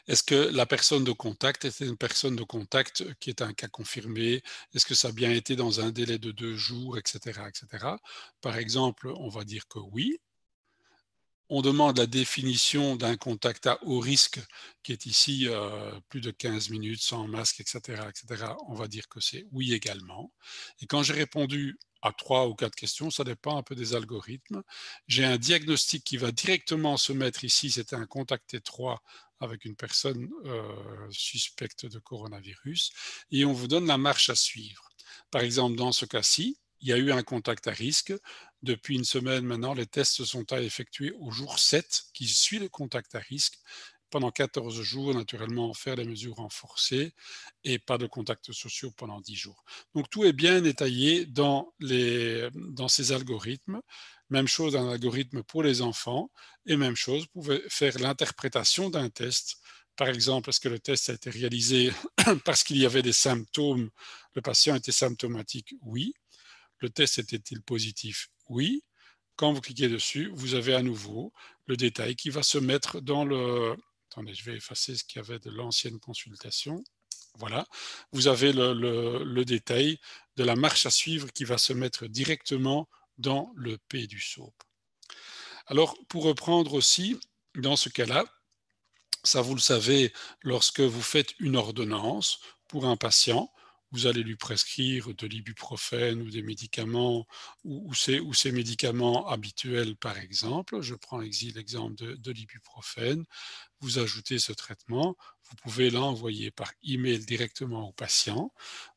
Est-ce que la personne de contact était une personne de contact qui est un cas confirmé? Est-ce que ça a bien été dans un délai de 2 jours, etc., etc. Par exemple, on va dire que oui. On demande la définition d'un contact à haut risque, qui est ici plus de 15 minutes sans masque, etc., etc. On va dire que c'est oui également. Et quand j'ai répondu à 3 ou 4 questions, ça dépend un peu des algorithmes, j'ai un diagnostic qui va directement se mettre ici, c'était un contact étroit avec une personne suspecte de coronavirus, et on vous donne la marche à suivre. Par exemple, dans ce cas-ci, il y a eu un contact à risque. Depuis une semaine maintenant, les tests sont à effectuer au jour 7 qui suit le contact à risque. Pendant 14 jours, naturellement, faire les mesures renforcées et pas de contacts sociaux pendant 10 jours. Donc tout est bien détaillé dans ces algorithmes. Même chose, un algorithme pour les enfants et même chose, vous pouvez faire l'interprétation d'un test. Par exemple, est-ce que le test a été réalisé parce qu'il y avait des symptômes, le patient était symptomatique? Oui. Le test était-il positif? Oui. Quand vous cliquez dessus, vous avez à nouveau le détail qui va se mettre dans le... Attendez, je vais effacer ce qu'il y avait de l'ancienne consultation. Voilà. Vous avez le détail de la marche à suivre qui va se mettre directement dans le P du SOAP. Alors, pour reprendre aussi, dans ce cas-là, ça, vous le savez, lorsque vous faites une ordonnance, pour un patient, vous allez lui prescrire de l'ibuprofène ou des médicaments ou ces médicaments habituels, par exemple. Je prends ici l'exemple de l'ibuprofène. Vous ajoutez ce traitement, vous pouvez l'envoyer par email directement au patient.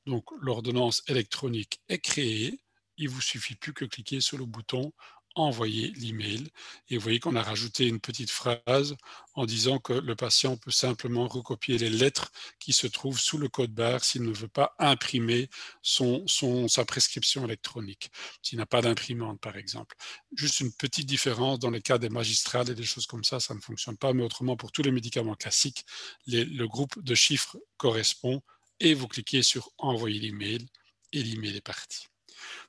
Donc l'ordonnance électronique est créée, il vous suffit plus que cliquer sur le bouton envoyer l'email et vous voyez qu'on a rajouté une petite phrase en disant que le patient peut simplement recopier les lettres qui se trouvent sous le code barre s'il ne veut pas imprimer sa prescription électronique, s'il n'a pas d'imprimante par exemple. Juste une petite différence dans les cas des magistrales et des choses comme ça ne fonctionne pas, mais autrement pour tous les médicaments classiques, le groupe de chiffres correspond et vous cliquez sur envoyer l'email et l'email est parti.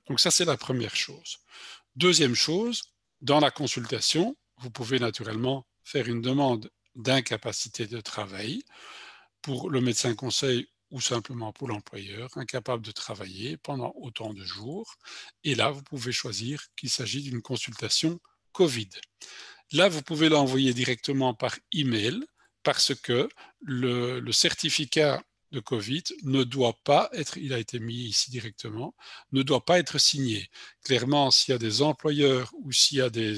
Donc ça c'est la première chose. Deuxième chose, dans la consultation, vous pouvez naturellement faire une demande d'incapacité de travail pour le médecin conseil ou simplement pour l'employeur, incapable de travailler pendant autant de jours. Et là, vous pouvez choisir qu'il s'agit d'une consultation COVID. Là, vous pouvez l'envoyer directement par email parce que le certificat de COVID ne doit pas être, il a été mis ici directement, ne doit pas être signé. Clairement, s'il y a des employeurs ou s'il y a des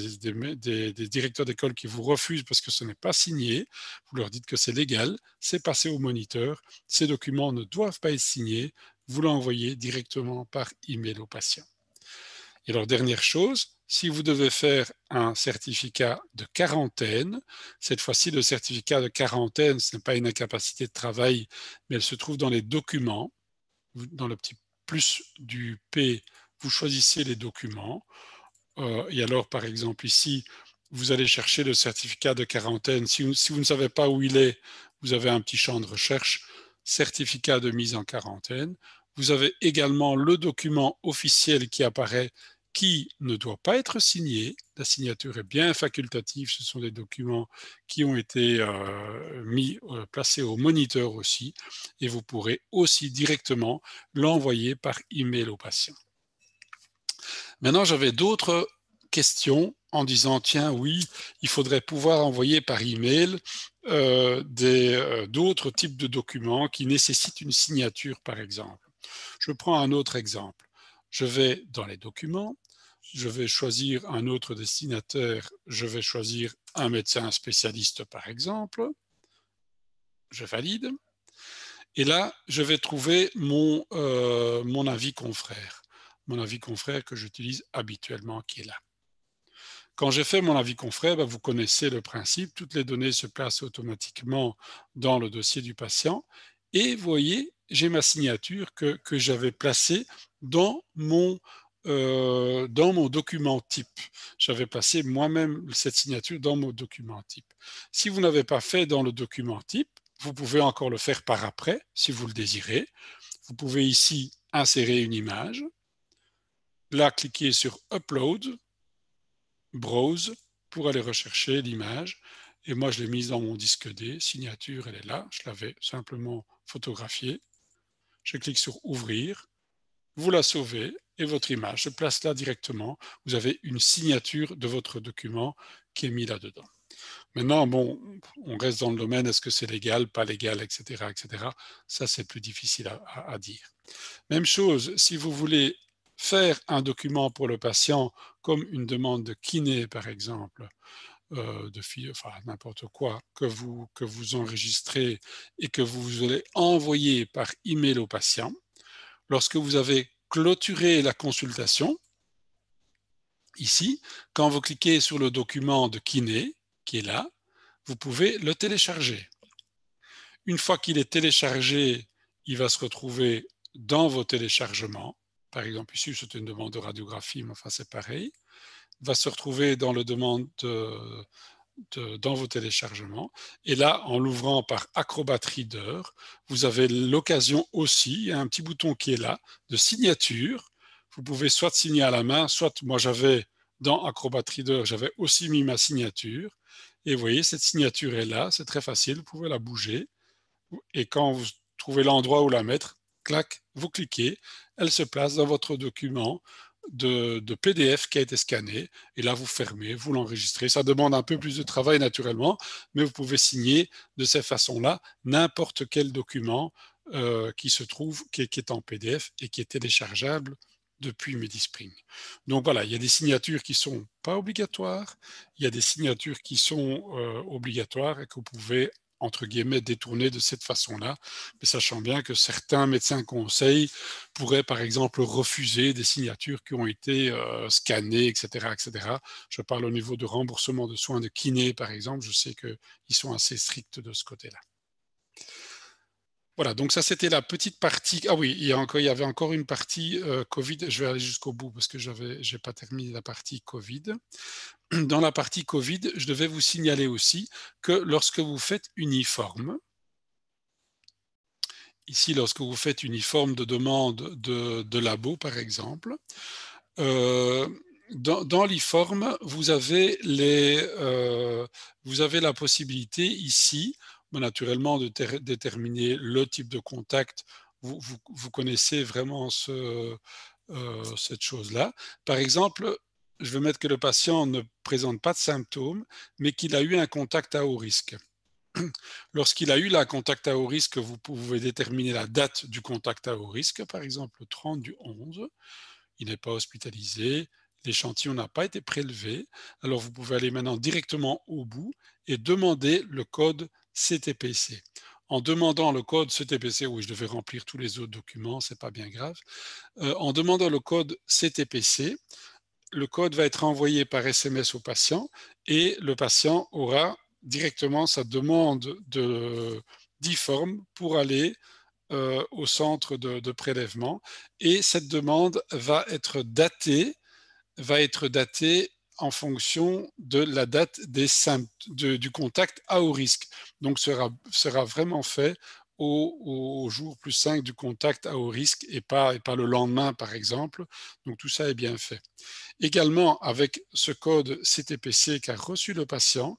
directeurs d'école qui vous refusent parce que ce n'est pas signé, vous leur dites que c'est légal, c'est passé au moniteur, ces documents ne doivent pas être signés, vous l'envoyez directement par email au patient. Et alors, dernière chose, si vous devez faire un certificat de quarantaine, cette fois-ci, le certificat de quarantaine, ce n'est pas une incapacité de travail, mais elle se trouve dans les documents. Dans le petit plus du P, vous choisissez les documents. Et alors, par exemple, ici, vous allez chercher le certificat de quarantaine. Si vous ne savez pas où il est, vous avez un petit champ de recherche, certificat de mise en quarantaine. Vous avez également le document officiel qui apparaît qui ne doit pas être signé. La signature est bien facultative. Ce sont des documents qui ont été placés au moniteur aussi. Et vous pourrez aussi directement l'envoyer par email au patient. Maintenant, j'avais d'autres questions en disant, tiens, oui, il faudrait pouvoir envoyer par email d'autres types de documents qui nécessitent une signature, par exemple. Je prends un autre exemple. Je vais dans les documents, je vais choisir un autre destinataire, je vais choisir un médecin spécialiste, par exemple. Je valide. Et là, je vais trouver mon avis confrère. Mon avis confrère que j'utilise habituellement, qui est là. Quand j'ai fait mon avis confrère, vous connaissez le principe, toutes les données se placent automatiquement dans le dossier du patient et vous voyez, j'ai ma signature que j'avais placée dans mon document type. J'avais placé moi-même cette signature dans mon document type. Si vous n'avez pas fait dans le document type, vous pouvez encore le faire par après, si vous le désirez. Vous pouvez ici insérer une image. Là, cliquez sur Upload, Browse, pour aller rechercher l'image. Et moi, je l'ai mise dans mon disque D. Signature, elle est là. Je l'avais simplement photographiée. Je clique sur Ouvrir. Vous la sauvez et votre image se place là directement. Vous avez une signature de votre document qui est mis là-dedans. Maintenant, bon, on reste dans le domaine, est-ce que c'est légal, pas légal, etc., etc. Ça, c'est plus difficile à dire. Même chose, si vous voulez faire un document pour le patient, comme une demande de kiné, par exemple, enfin n'importe quoi, que vous enregistrez et que vous allez envoyer par email au patient, lorsque vous avez clôturé la consultation, ici, quand vous cliquez sur le document de kiné, qui est là, vous pouvez le télécharger. Une fois qu'il est téléchargé, il va se retrouver dans vos téléchargements. Par exemple, ici, c'est une demande de radiographie, mais enfin, c'est pareil. Il va se retrouver dans le demande dans vos téléchargements. Et là, en l'ouvrant par Acrobat Reader, vous avez l'occasion aussi, il y a un petit bouton qui est là, de signature. Vous pouvez soit signer à la main, soit moi j'avais dans Acrobat Reader, j'avais aussi mis ma signature. Et vous voyez, cette signature est là, c'est très facile, vous pouvez la bouger. Et quand vous trouvez l'endroit où la mettre, clac, vous cliquez, elle se place dans votre document de PDF qui a été scanné, et là vous fermez, vous l'enregistrez. Ça demande un peu plus de travail naturellement, mais vous pouvez signer de cette façon-là n'importe quel document qui est en PDF et qui est téléchargeable depuis Medispring. Donc voilà, il y a des signatures qui ne sont pas obligatoires, il y a des signatures qui sont obligatoires et que vous pouvez, entre guillemets, détourner de cette façon-là, mais sachant bien que certains médecins conseils pourraient, par exemple, refuser des signatures qui ont été scannées, etc., etc. Je parle au niveau de remboursement de soins de kiné, par exemple, je sais qu'ils sont assez stricts de ce côté-là. Voilà, donc ça c'était la petite partie. Ah oui, il y avait encore une partie Covid. Je vais aller jusqu'au bout parce que j'ai pas terminé la partie Covid. Dans la partie Covid, je devais vous signaler aussi que lorsque vous faites uniforme, ici lorsque vous faites uniforme de demande de labo par exemple, dans l'IFORM, vous avez la possibilité ici, naturellement, de déterminer le type de contact. Vous connaissez vraiment cette chose-là. Par exemple, je veux mettre que le patient ne présente pas de symptômes, mais qu'il a eu un contact à haut risque. Lorsqu'il a eu un contact à haut risque, vous pouvez déterminer la date du contact à haut risque, par exemple le 30 du 11. Il n'est pas hospitalisé, l'échantillon n'a pas été prélevé, alors vous pouvez aller maintenant directement au bout et demander le code CTPC. En demandant le code CTPC, oui, je devais remplir tous les autres documents, c'est pas bien grave. En demandant le code CTPC, le code va être envoyé par SMS au patient et le patient aura directement sa demande d'IFORM pour aller au centre de prélèvement et cette demande va être datée en fonction de la date du contact à haut risque. Donc sera vraiment fait au jour plus 5 du contact à haut risque et pas le lendemain par exemple. Donc tout ça est bien fait. Également avec ce code CTPC qu'a reçu le patient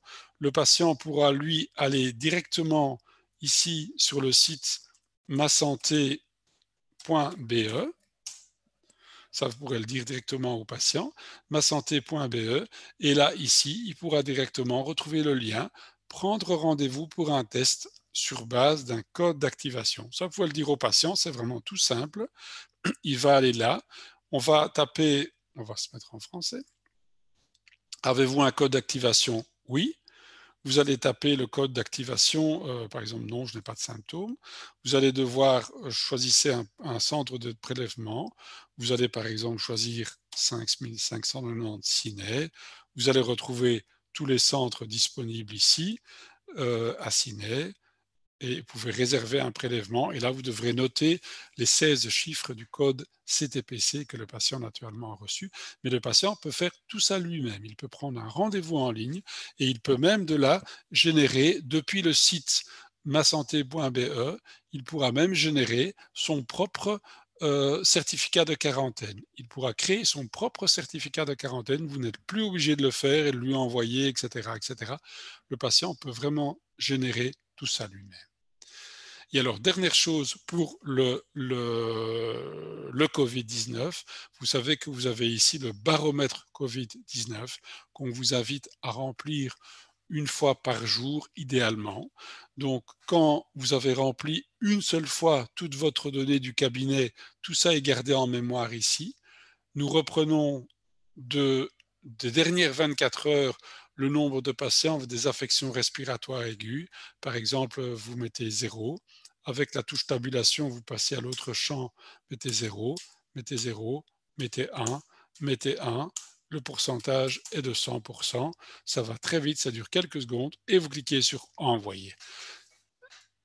pourra lui aller directement ici sur le site masanté.be, ça vous pourrez le dire directement au patient, masanté.be, et là, ici, il pourra directement retrouver le lien, prendre rendez-vous pour un test sur base d'un code d'activation. Ça, vous pouvez le dire au patient, c'est vraiment tout simple. Il va aller là, on va taper, on va se mettre en français. Avez-vous un code d'activation? Oui. Vous allez taper le code d'activation, par exemple, non, je n'ai pas de symptômes. Vous allez devoir choisir un centre de prélèvement. Vous allez, par exemple, choisir 5590 Ciney. Vous allez retrouver tous les centres disponibles ici, à Ciney. Et vous pouvez réserver un prélèvement. Et là, vous devrez noter les 16 chiffres du code CTPC que le patient naturellement a reçu. Mais le patient peut faire tout ça lui-même. Il peut prendre un rendez-vous en ligne et il peut même de là générer, depuis le site masanté.be, il pourra même générer son propre certificat de quarantaine. Il pourra créer son propre certificat de quarantaine. Vous n'êtes plus obligé de le faire et de lui envoyer, etc., etc. Le patient peut vraiment générer tout ça lui-même. Et alors, dernière chose pour le Covid-19, vous savez que vous avez ici le baromètre Covid-19 qu'on vous invite à remplir une fois par jour, idéalement. Donc, quand vous avez rempli une seule fois toute votre donnée du cabinet, tout ça est gardé en mémoire ici. Nous reprenons des dernières 24 heures le nombre de patients avec des affections respiratoires aiguës. Par exemple, vous mettez 0. Avec la touche tabulation, vous passez à l'autre champ, mettez 0, mettez 0, mettez 1, mettez 1. Le pourcentage est de 100%. Ça va très vite, ça dure quelques secondes et vous cliquez sur Envoyer.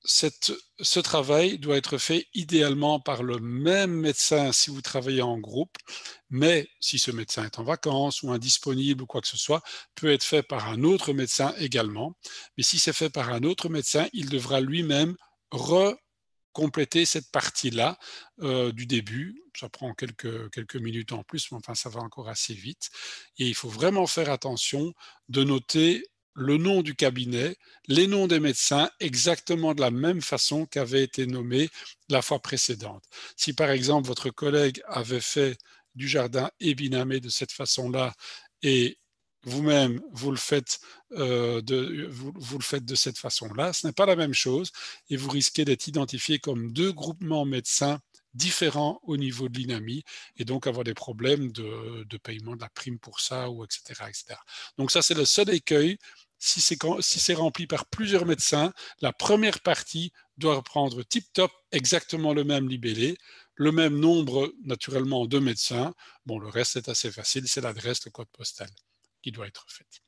Ce travail doit être fait idéalement par le même médecin si vous travaillez en groupe, mais si ce médecin est en vacances ou indisponible ou quoi que ce soit, peut être fait par un autre médecin également. Mais si c'est fait par un autre médecin, il devra lui-même compléter cette partie-là du début. Ça prend quelques minutes en plus, mais enfin ça va encore assez vite. Et il faut vraiment faire attention de noter le nom du cabinet, les noms des médecins exactement de la même façon qu'avait été nommé la fois précédente. Si par exemple votre collègue avait fait Dujardin et Binamé de cette façon-là et vous-même, vous le faites de cette façon-là, ce n'est pas la même chose et vous risquez d'être identifié comme deux groupements médecins différents au niveau de l'INAMI et donc avoir des problèmes de paiement de la prime pour ça, ou etc., etc. Donc ça, c'est le seul écueil. Si c'est rempli par plusieurs médecins, la première partie doit reprendre tip-top exactement le même libellé, le même nombre naturellement de médecins. Bon, le reste est assez facile, c'est l'adresse, le code postal qui doit être faite.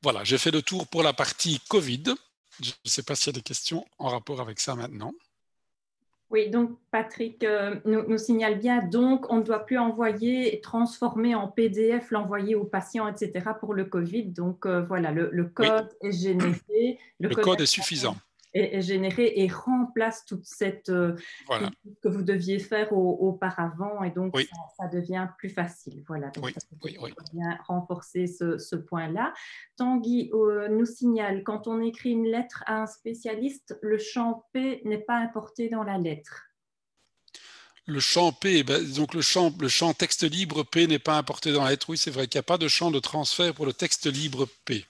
Voilà, j'ai fait le tour pour la partie Covid. Je ne sais pas s'il y a des questions en rapport avec ça maintenant. Oui, donc Patrick nous signale bien, donc on ne doit plus envoyer, transformer en PDF, l'envoyer aux patients, etc. pour le Covid. Donc voilà, le code est généré, le code est suffisant. Est généré et remplace toute cette Voilà. tout que vous deviez faire auparavant, et donc Oui. ça devient plus facile. Voilà, donc oui, ça oui, oui. bien renforcer ce point-là. Tanguy nous signale, quand on écrit une lettre à un spécialiste, le champ P n'est pas importé dans la lettre. Le champ P, donc le champ texte libre P n'est pas importé dans la lettre. Oui, c'est vrai qu'il n'y a pas de champ de transfert pour le texte libre P.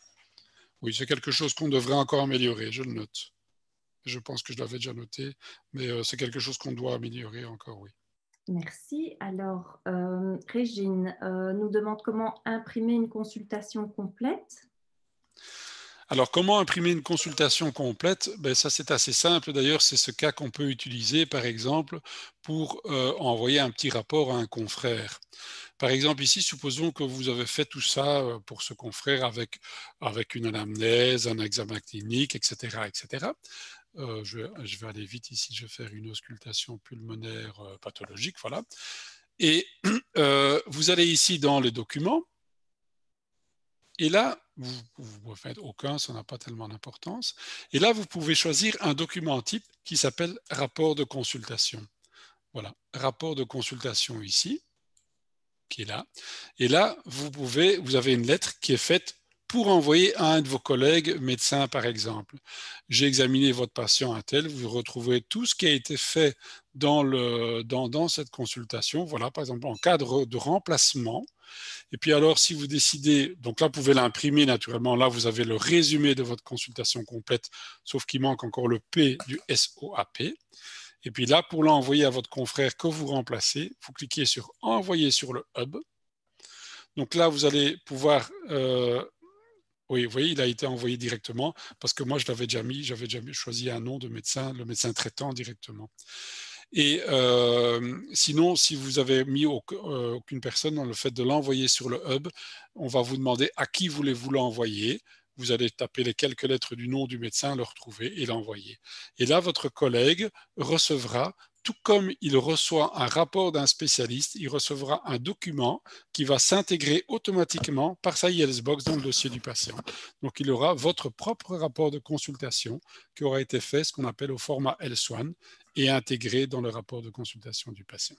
Oui, c'est quelque chose qu'on devrait encore améliorer, je le note. Je pense que je l'avais déjà noté, mais c'est quelque chose qu'on doit améliorer encore, oui. Merci. Alors, Régine nous demande comment imprimer une consultation complète. Alors, comment imprimer une consultation complète? Ça, c'est assez simple. D'ailleurs, c'est ce cas qu'on peut utiliser, par exemple, pour envoyer un petit rapport à un confrère. Par exemple, ici, supposons que vous avez fait tout ça pour ce confrère avec une anamnèse, un examen clinique, etc., etc. Je vais aller vite ici, je vais faire une auscultation pulmonaire pathologique, voilà. Et vous allez ici dans les documents, et là, vous faites aucun, ça n'a pas tellement d'importance. Et là, vous pouvez choisir un document type qui s'appelle rapport de consultation. Voilà, rapport de consultation ici, qui est là. Et là, vous avez une lettre qui est faite pour envoyer à un de vos collègues médecins, par exemple. J'ai examiné votre patient un tel, vous retrouvez tout ce qui a été fait dans cette consultation. Voilà, par exemple, en cas de remplacement. Et puis alors, si vous décidez, donc là, vous pouvez l'imprimer naturellement. Là, vous avez le résumé de votre consultation complète, sauf qu'il manque encore le P du SOAP. Et puis là, pour l'envoyer à votre confrère que vous remplacez, vous cliquez sur Envoyer sur le hub. Donc là, vous allez pouvoir... oui, vous voyez, il a été envoyé directement parce que moi, je l'avais déjà mis, j'avais déjà choisi un nom de médecin, le médecin traitant directement. Et sinon, si vous avez mis aucune personne dans le fait de l'envoyer sur le hub, on va vous demander à qui voulez-vous l'envoyer. Vous allez taper les quelques lettres du nom du médecin, le retrouver et l'envoyer. Et là, votre collègue recevra, tout comme il reçoit un rapport d'un spécialiste, il recevra un document qui va s'intégrer automatiquement par sa Yellsbox dans le dossier du patient. Donc, il aura votre propre rapport de consultation qui aura été fait, ce qu'on appelle au format L-SWAN, et intégré dans le rapport de consultation du patient.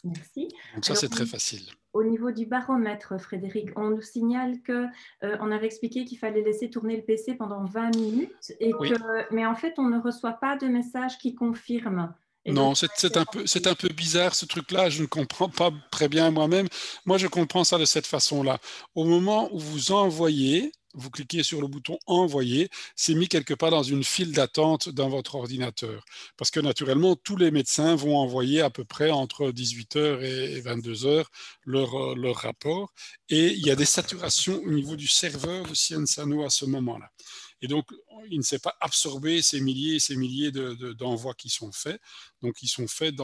Merci. Donc ça, c'est très facile. Au niveau du baromètre, Frédéric, on nous signale qu'on avait expliqué qu'il fallait laisser tourner le PC pendant 20 minutes, mais en fait, on ne reçoit pas de message qui confirme. Non, c'est un peu bizarre ce truc-là, je ne comprends pas très bien moi-même. Moi, je comprends ça de cette façon-là. Au moment où vous envoyez, vous cliquez sur le bouton Envoyer, c'est mis quelque part dans une file d'attente dans votre ordinateur. Parce que naturellement, tous les médecins vont envoyer à peu près entre 18h et 22h leur rapport. Et il y a des saturations au niveau du serveur de Cienzano à ce moment-là. Et donc, il ne s'est pas absorbé ces milliers et ces milliers d'envois qui sont faits. Donc, ils sont faits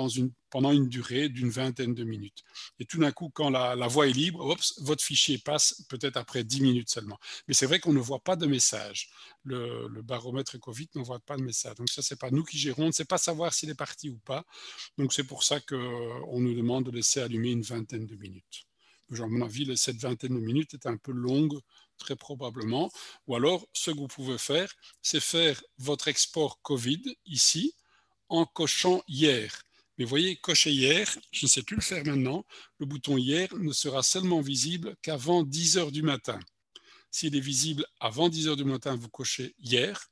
pendant une durée d'une vingtaine de minutes. Et tout d'un coup, quand la voie est libre, votre fichier passe peut-être après 10 minutes seulement. Mais c'est vrai qu'on ne voit pas de message. Le baromètre Covid n'envoie pas de message. Donc, ça, ce n'est pas nous qui gérons. On ne sait pas savoir s'il est parti ou pas. Donc, c'est pour ça qu'on nous demande de laisser allumer une vingtaine de minutes. À mon avis, cette vingtaine de minutes est un peu longue, très probablement. Ou alors, ce que vous pouvez faire, c'est faire votre export Covid ici, en cochant hier. Mais vous voyez, cocher hier, je ne sais plus le faire maintenant, le bouton hier ne sera seulement visible qu'avant 10 heures du matin. S'il est visible avant 10 heures du matin, vous cochez hier.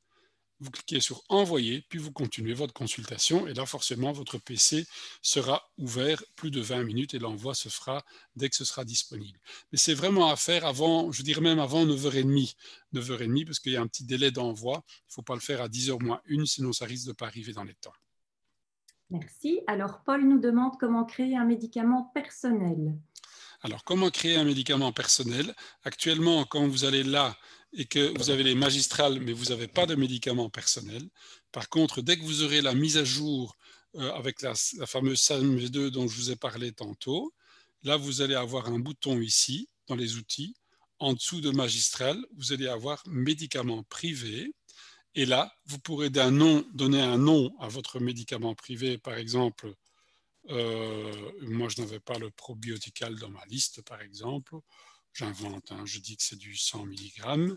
vous cliquez sur envoyer, puis vous continuez votre consultation et là forcément votre PC sera ouvert plus de 20 minutes et l'envoi se fera dès que ce sera disponible. Mais c'est vraiment à faire avant, je dirais même avant 9h30, 9h30 parce qu'il y a un petit délai d'envoi, il ne faut pas le faire à 10h moins 1, sinon ça risque de ne pas arriver dans les temps. Merci. Alors, Paul nous demande comment créer un médicament personnel. Alors, comment créer un médicament personnel? Actuellement, quand vous allez là et que vous avez les magistrales, mais vous n'avez pas de médicament personnel, par contre, dès que vous aurez la mise à jour avec la fameuse SAMV2 dont je vous ai parlé tantôt, là, vous allez avoir un bouton ici, dans les outils. En dessous de magistral, vous allez avoir médicament privé. Et là, vous pourrez donner un nom à votre médicament privé, par exemple. Moi, je n'avais pas le probiotical dans ma liste, par exemple. J'invente, hein, je dis que c'est du 100 mg,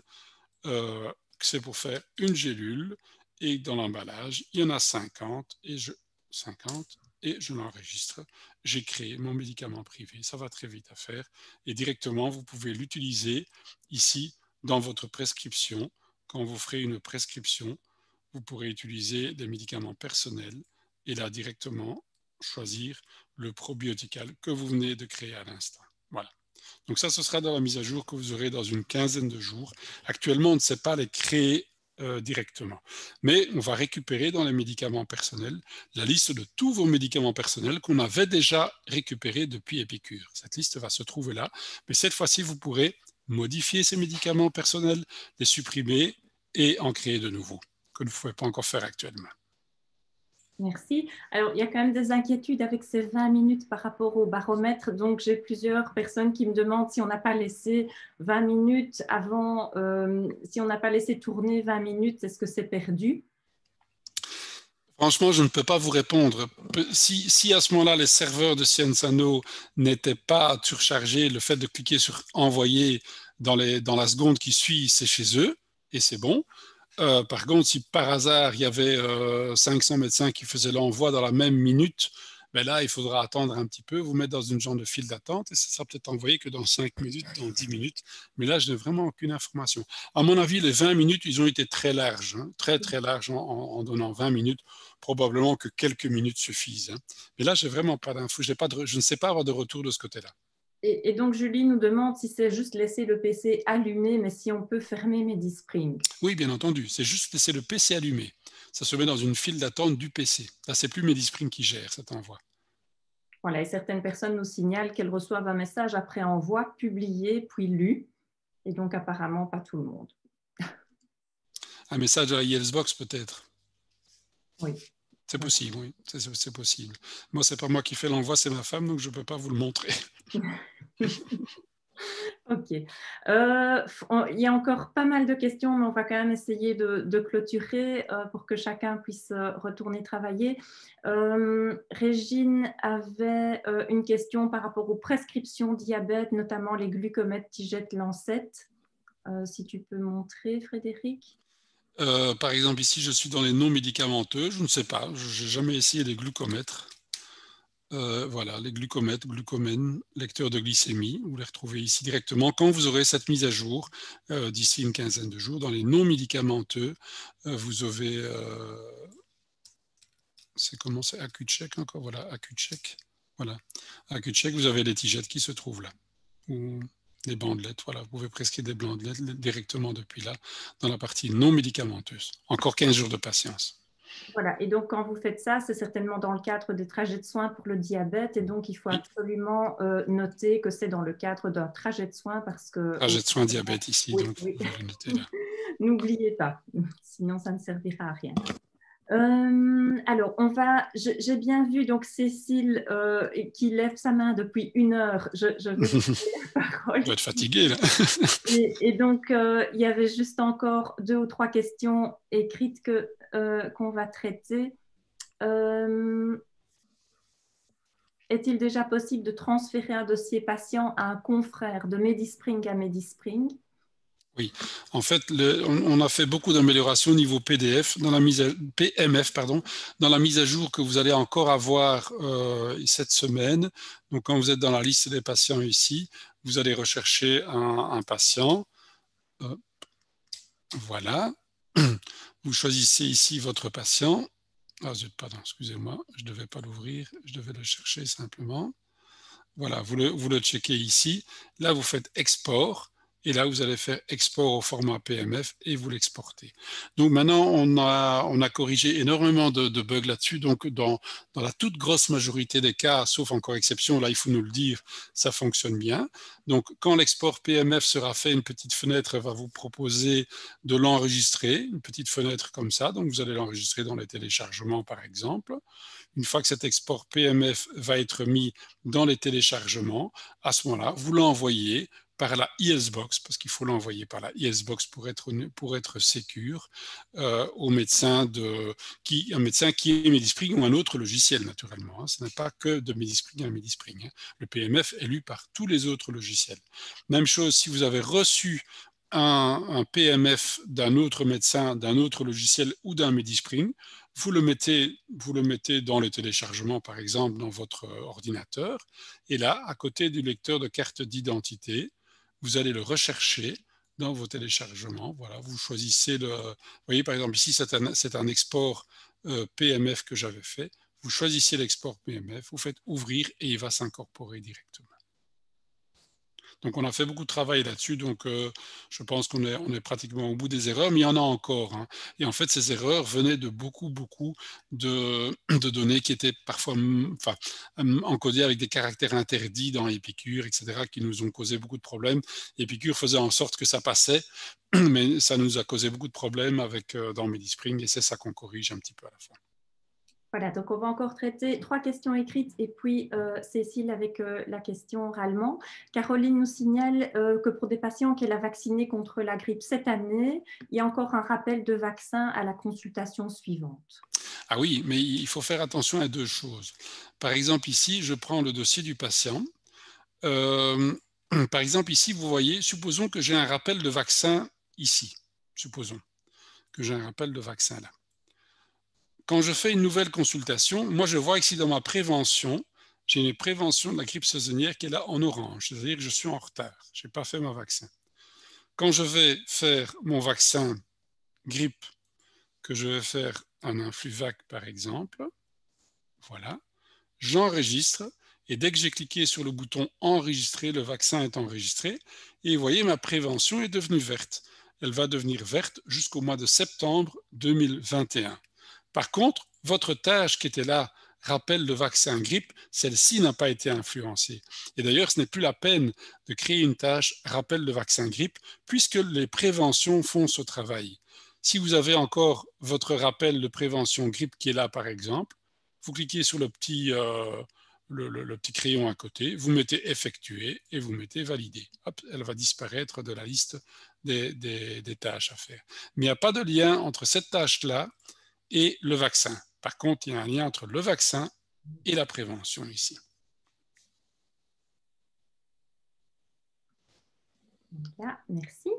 que c'est pour faire une gélule, et dans l'emballage, il y en a 50, et je l'enregistre. J'ai créé mon médicament privé. Ça va très vite à faire. Et directement, vous pouvez l'utiliser ici dans votre prescription. Quand vous ferez une prescription, vous pourrez utiliser des médicaments personnels et là directement choisir le probiotical que vous venez de créer à l'instant. Voilà. Donc ça, ce sera dans la mise à jour que vous aurez dans une quinzaine de jours. Actuellement, on ne sait pas les créer directement. Mais on va récupérer dans les médicaments personnels la liste de tous vos médicaments personnels qu'on avait déjà récupérés depuis Épicure. Cette liste va se trouver là. Mais cette fois-ci, vous pourrez modifier ces médicaments personnels, les supprimer et en créer de nouveaux, que vous ne pouvez pas encore faire actuellement. Merci. Alors, il y a quand même des inquiétudes avec ces 20 minutes par rapport au baromètre. Donc, j'ai plusieurs personnes qui me demandent si on n'a pas laissé 20 minutes avant, si on n'a pas laissé tourner 20 minutes, est-ce que c'est perdu? Franchement, je ne peux pas vous répondre. Si à ce moment-là, les serveurs de Cienzano n'étaient pas surchargés, le fait de cliquer sur envoyer dans la seconde qui suit, c'est chez eux et c'est bon. Par contre, si par hasard, il y avait 500 médecins qui faisaient l'envoi dans la même minute, ben là, il faudra attendre un petit peu, vous mettre dans une genre de file d'attente et ça sera peut-être envoyé que dans 5 minutes, dans 10 minutes. Mais là, je n'ai vraiment aucune information. À mon avis, les 20 minutes, ils ont été très larges, hein, très, très larges en donnant 20 minutes. Probablement que quelques minutes suffisent. Hein. Mais là, je n'ai vraiment pas d'infos. Je ne sais pas avoir de retour de ce côté-là. Et donc, Julie nous demande si c'est juste laisser le PC allumé, mais si on peut fermer MediSpring. Oui, bien entendu. C'est juste laisser le PC allumé. Ça se met dans une file d'attente du PC. Là, c'est plus MediSpring qui gère cet envoi. Voilà, et certaines personnes nous signalent qu'elles reçoivent un message après envoi, publié, puis lu. Et donc, apparemment, pas tout le monde. Un message de la Yellsbox, peut-être. Oui. C'est possible, oui. C'est possible. Moi, c'est pas moi qui fais l'envoi, c'est ma femme, donc je ne peux pas vous le montrer. Ok. Il y a encore pas mal de questions, mais on va quand même essayer de clôturer pour que chacun puisse retourner travailler. Régine avait une question par rapport aux prescriptions diabète, notamment les glucomètres Tiget Lancet. Si tu peux montrer, Frédéric. Par exemple, ici, je suis dans les non médicamenteux. Je ne sais pas. Je n'ai jamais essayé les glucomètres. Voilà, les glucomètres, glucomènes, lecteurs de glycémie. Vous les retrouvez ici directement quand vous aurez cette mise à jour d'ici une quinzaine de jours. Dans les non médicamenteux, vous avez... c'est comment c'est AccuCheck encore. Voilà, AccuCheck. Voilà. AccuCheck, vous avez les tigettes qui se trouvent là. Ou des bandelettes. Voilà, vous pouvez prescrire des bandelettes directement depuis là, dans la partie non médicamenteuse. Encore 15 jours de patience. Voilà, et donc quand vous faites ça, c'est certainement dans le cadre des trajets de soins pour le diabète, et donc il faut absolument noter que c'est dans le cadre d'un trajet de soins parce que... Trajet de soins diabète ici, oui, donc oui. vous pouvez le noter là. N'oubliez pas, sinon ça ne servira à rien. Alors, j'ai bien vu donc Cécile qui lève sa main depuis 1 heure. Je vais vous donner la parole. Vous doit être fatigué là. Et donc, il y avait juste encore 2 ou 3 questions écrites qu'on va traiter. Est-il déjà possible de transférer un dossier patient à un confrère de MediSpring à MediSpring? Oui, en fait, on a fait beaucoup d'améliorations au niveau PDF, PMF, pardon, dans la mise à jour que vous allez encore avoir cette semaine. Donc, quand vous êtes dans la liste des patients ici, vous allez rechercher un patient. Voilà. Vous choisissez ici votre patient. Ah, pardon, excusez-moi, je ne devais pas l'ouvrir, je devais le chercher simplement. Voilà, vous le checkez ici. Là, vous faites export. Et là, vous allez faire export au format PMF et vous l'exportez. Donc maintenant, on a corrigé énormément de bugs là-dessus. Donc dans la toute grosse majorité des cas, sauf encore exception, là, il faut nous le dire, ça fonctionne bien. Donc quand l'export PMF sera fait, une petite fenêtre va vous proposer de l'enregistrer, une petite fenêtre comme ça. Donc vous allez l'enregistrer dans les téléchargements, par exemple. Une fois que cet export PMF va être mis dans les téléchargements, à ce moment-là, vous l'envoyez par la ESBox, parce qu'il faut l'envoyer par la ESBox pour être sécure, au médecin un médecin qui est Medispring ou un autre logiciel, naturellement. Hein. Ce n'est pas que de Medispring à Medispring. Hein. Le PMF est lu par tous les autres logiciels. Même chose, si vous avez reçu un PMF d'un autre médecin, d'un autre logiciel ou d'un Medispring, vous le mettez dans le téléchargement, par exemple, dans votre ordinateur. Et là, à côté du lecteur de carte d'identité, vous allez le rechercher dans vos téléchargements. Voilà, vous choisissez le... Vous voyez, par exemple, ici, c'est un export PMF que j'avais fait. Vous choisissez l'export PMF, vous faites ouvrir et il va s'incorporer directement. Donc on a fait beaucoup de travail là-dessus, donc je pense qu'on est pratiquement au bout des erreurs, mais il y en a encore. Hein. Et en fait, ces erreurs venaient de beaucoup de données qui étaient parfois encodées avec des caractères interdits dans Epicure, etc., qui nous ont causé beaucoup de problèmes. Epicure faisait en sorte que ça passait, mais ça nous a causé beaucoup de problèmes dans Medispring, et c'est ça qu'on corrige un petit peu à la fin. Voilà, donc on va encore traiter 3 questions écrites et puis Cécile avec la question oralement. Caroline nous signale que pour des patients qu'elle a vaccinés contre la grippe cette année, il y a encore un rappel de vaccin à la consultation suivante. Ah oui, mais il faut faire attention à 2 choses. Par exemple, ici, je prends le dossier du patient. Par exemple, ici, vous voyez, supposons que j'ai un rappel de vaccin ici. Supposons que j'ai un rappel de vaccin là. Quand je fais une nouvelle consultation, moi, je vois ici dans ma prévention, j'ai une prévention de la grippe saisonnière qui est là en orange, c'est-à-dire que je suis en retard, je n'ai pas fait mon vaccin. Quand je vais faire mon vaccin grippe, que je vais faire un Influvac par exemple, voilà, j'enregistre et dès que j'ai cliqué sur le bouton enregistrer, le vaccin est enregistré et vous voyez ma prévention est devenue verte. Elle va devenir verte jusqu'au mois de septembre 2021. Par contre, votre tâche qui était là, rappel de vaccin grippe, celle-ci n'a pas été influencée. Et d'ailleurs, ce n'est plus la peine de créer une tâche rappel de vaccin grippe puisque les préventions font ce travail. Si vous avez encore votre rappel de prévention grippe qui est là par exemple, vous cliquez sur le petit crayon à côté, vous mettez effectuer et vous mettez valider. Hop, elle va disparaître de la liste des tâches à faire. Mais il n'y a pas de lien entre cette tâche-là et le vaccin. Par contre, il y a un lien entre le vaccin et la prévention ici. Voilà, merci.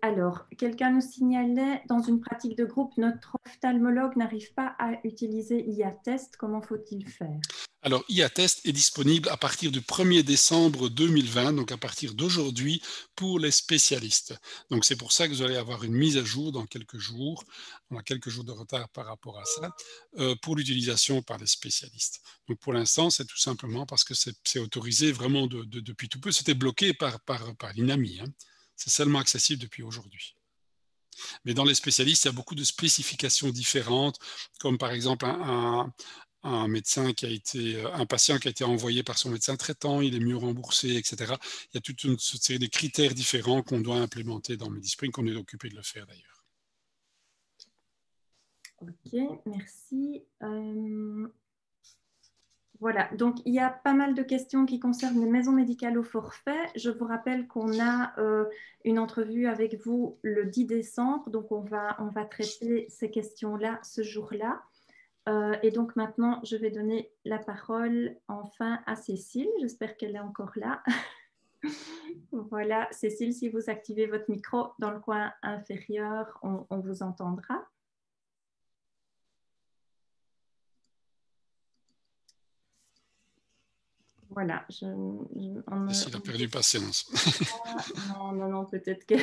Alors, quelqu'un nous signalait, dans une pratique de groupe, notre ophtalmologue n'arrive pas à utiliser IA-Test. Comment faut-il faire? Alors, IA-Test est disponible à partir du 1er décembre 2020, donc à partir d'aujourd'hui, pour les spécialistes. Donc, c'est pour ça que vous allez avoir une mise à jour dans quelques jours. On a quelques jours de retard par rapport à ça, pour l'utilisation par les spécialistes. Donc, pour l'instant, c'est tout simplement parce que c'est autorisé vraiment depuis tout peu. C'était bloqué par l'INAMI. Hein. C'est seulement accessible depuis aujourd'hui. Mais dans les spécialistes, il y a beaucoup de spécifications différentes, comme par exemple un médecin un patient qui a été envoyé par son médecin traitant, il est mieux remboursé, etc. Il y a toute une série de critères différents qu'on doit implémenter dans Medispring, qu'on est occupé de le faire d'ailleurs. Ok, merci. Voilà, donc il y a pas mal de questions qui concernent les maisons médicales au forfait. Je vous rappelle qu'on a une entrevue avec vous le 10 décembre, donc on va traiter ces questions-là ce jour-là. Et donc maintenant, je vais donner la parole enfin à Cécile. J'espère qu'elle est encore là. Voilà, Cécile, si vous activez votre micro dans le coin inférieur, on vous entendra. Voilà. Cécile a perdu patience. Non, peut-être que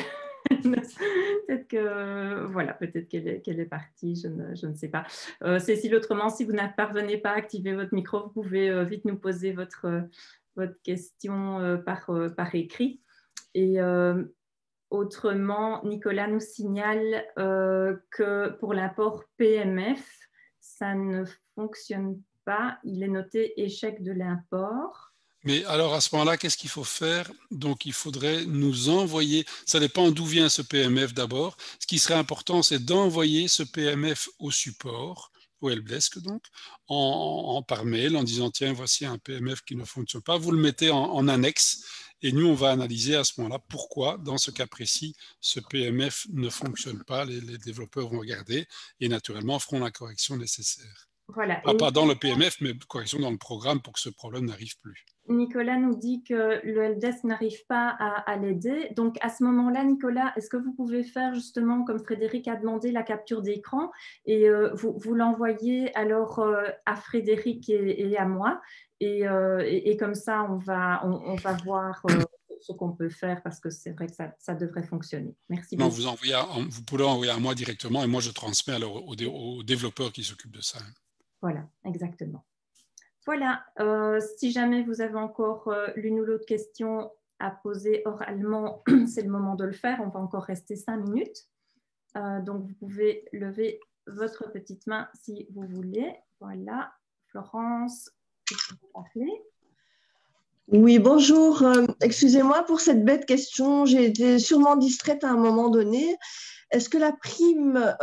Peut-être que voilà, peut-être qu'elle est partie, je ne sais pas. Cécile, autrement, si vous ne parvenez pas à activer votre micro, vous pouvez vite nous poser votre question par écrit. Et autrement, Nicolas nous signale que pour l'apport PMF, ça ne fonctionne pas. Il est noté échec de l'import. Mais alors, à ce moment-là, qu'est-ce qu'il faut faire? Donc, il faudrait nous envoyer, ça dépend d'où vient ce PMF d'abord. Ce qui serait important, c'est d'envoyer ce PMF au support, au helpdesk donc, par mail, en disant, tiens, voici un PMF qui ne fonctionne pas. Vous le mettez en annexe, et nous, on va analyser à ce moment-là pourquoi, dans ce cas précis, ce PMF ne fonctionne pas. Les développeurs vont regarder et naturellement feront la correction nécessaire. Voilà. Pas dans le PMF, mais correction dans le programme pour que ce problème n'arrive plus. Nicolas nous dit que le helpdesk n'arrive pas à l'aider. Donc, à ce moment-là, Nicolas, est-ce que vous pouvez faire justement, comme Frédéric a demandé, la capture d'écran et vous l'envoyez alors à Frédéric et à moi. Et comme ça, on va voir ce qu'on peut faire parce que c'est vrai que ça devrait fonctionner. Merci Non, beaucoup. vous pouvez l'envoyer à moi directement et moi je transmets alors aux développeurs qui s'occupent de ça. Voilà, exactement. Voilà, si jamais vous avez encore l'une ou l'autre question à poser oralement, c'est le moment de le faire. On va encore rester 5 minutes. Donc, vous pouvez lever votre petite main si vous voulez. Voilà, Florence, vous pouvez parler. Oui, bonjour. Excusez-moi pour cette bête question. J'ai été sûrement distraite à un moment donné. Est-ce que la prime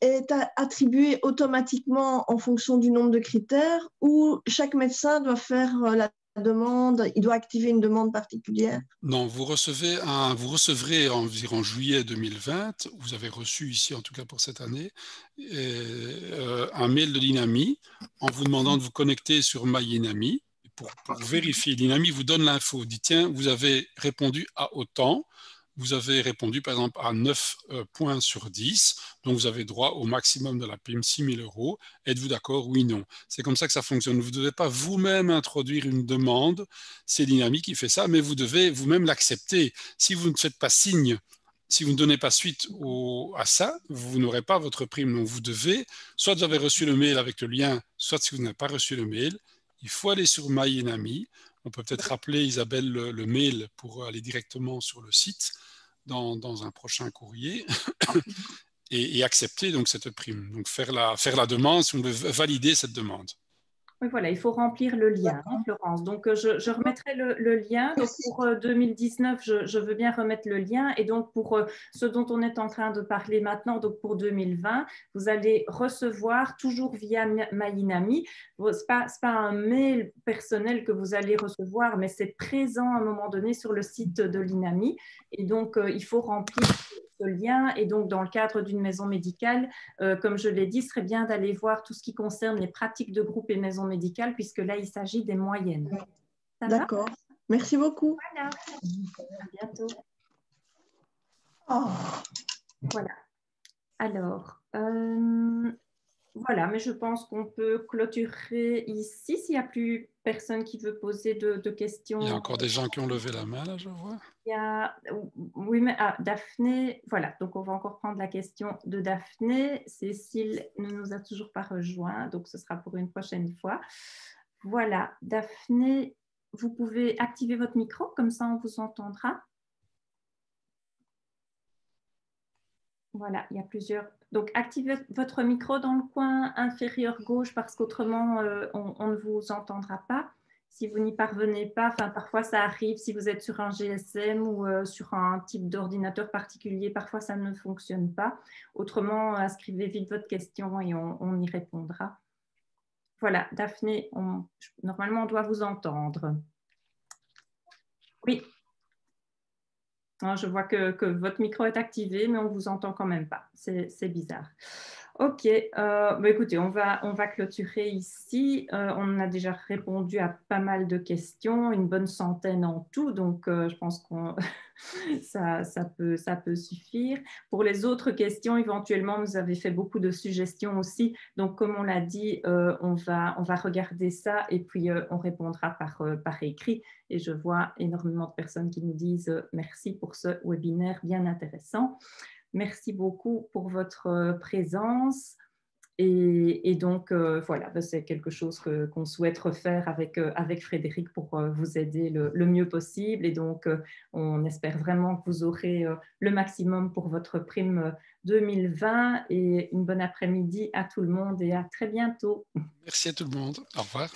est attribuée automatiquement en fonction du nombre de critères ou chaque médecin doit faire la demande, il doit activer une demande particulière? Non, vous recevrez environ juillet 2020, vous avez reçu ici en tout cas pour cette année, un mail de l'INAMI en vous demandant de vous connecter sur MyINAMI pour vérifier. L'INAMI vous donne l'info, dit tiens, vous avez répondu à autant. Vous avez répondu par exemple à 9 points sur 10, donc vous avez droit au maximum de la prime, 6 000 €. Êtes-vous d'accord? Oui, non. C'est comme ça que ça fonctionne. Vous ne devez pas vous-même introduire une demande, c'est l'INAMI qui fait ça, mais vous devez vous-même l'accepter. Si vous ne faites pas signe, si vous ne donnez pas suite à ça, vous n'aurez pas votre prime. Donc vous devez, soit vous avez reçu le mail avec le lien, soit si vous n'avez pas reçu le mail, il faut aller sur MyINAMI. On peut peut-être rappeler Isabelle le mail pour aller directement sur le site dans un prochain courrier et accepter donc cette prime. Donc faire la demande, si on veut valider cette demande. Oui, voilà, il faut remplir le lien, hein, Florence. Donc, je remettrai le lien. Donc, pour 2019, je veux bien remettre le lien. Et donc, pour ce dont on est en train de parler maintenant, donc pour 2020, vous allez recevoir toujours via MyINAMI. Ce n'est pas un mail personnel que vous allez recevoir, mais c'est présent à un moment donné sur le site de l'INAMI. Et donc, il faut remplir ce lien. Et donc, dans le cadre d'une maison médicale, comme je l'ai dit, ce serait bien d'aller voir tout ce qui concerne les pratiques de groupe et maison médicale, puisque là, il s'agit des moyennes. D'accord. Merci beaucoup. Voilà. À bientôt. Oh. Voilà. Alors, voilà, mais je pense qu'on peut clôturer ici s'il n'y a plus personne qui veut poser de questions. Il y a encore des gens qui ont levé la main, là, je vois. Oui, mais Daphné, voilà, donc on va encore prendre la question de Daphné. Cécile ne nous a toujours pas rejoint, donc ce sera pour une prochaine fois. Voilà, Daphné, vous pouvez activer votre micro, comme ça on vous entendra. Voilà, il y a plusieurs. Donc, activez votre micro dans le coin inférieur gauche parce qu'autrement, on ne vous entendra pas. Si vous n'y parvenez pas, enfin, parfois ça arrive si vous êtes sur un GSM ou sur un type d'ordinateur particulier, parfois ça ne fonctionne pas. Autrement, inscrivez vite votre question et on y répondra. Voilà, Daphné, normalement, on doit vous entendre. Oui. Je vois que votre micro est activé, mais on ne vous entend quand même pas. C'est bizarre. Ok, écoutez, on va clôturer ici. On a déjà répondu à pas mal de questions, une bonne centaine en tout, donc je pense qu'on ça peut suffire. Pour les autres questions, éventuellement, vous avez fait beaucoup de suggestions aussi, donc comme on l'a dit, on va regarder ça et puis on répondra par écrit. Et je vois énormément de personnes qui nous disent merci pour ce webinaire bien intéressant. Merci beaucoup pour votre présence. Et donc, voilà, c'est quelque chose qu'on souhaite refaire avec Frédéric pour vous aider le mieux possible. Et donc, on espère vraiment que vous aurez le maximum pour votre prime 2020. Et une bonne après-midi à tout le monde et à très bientôt. Merci à tout le monde. Au revoir.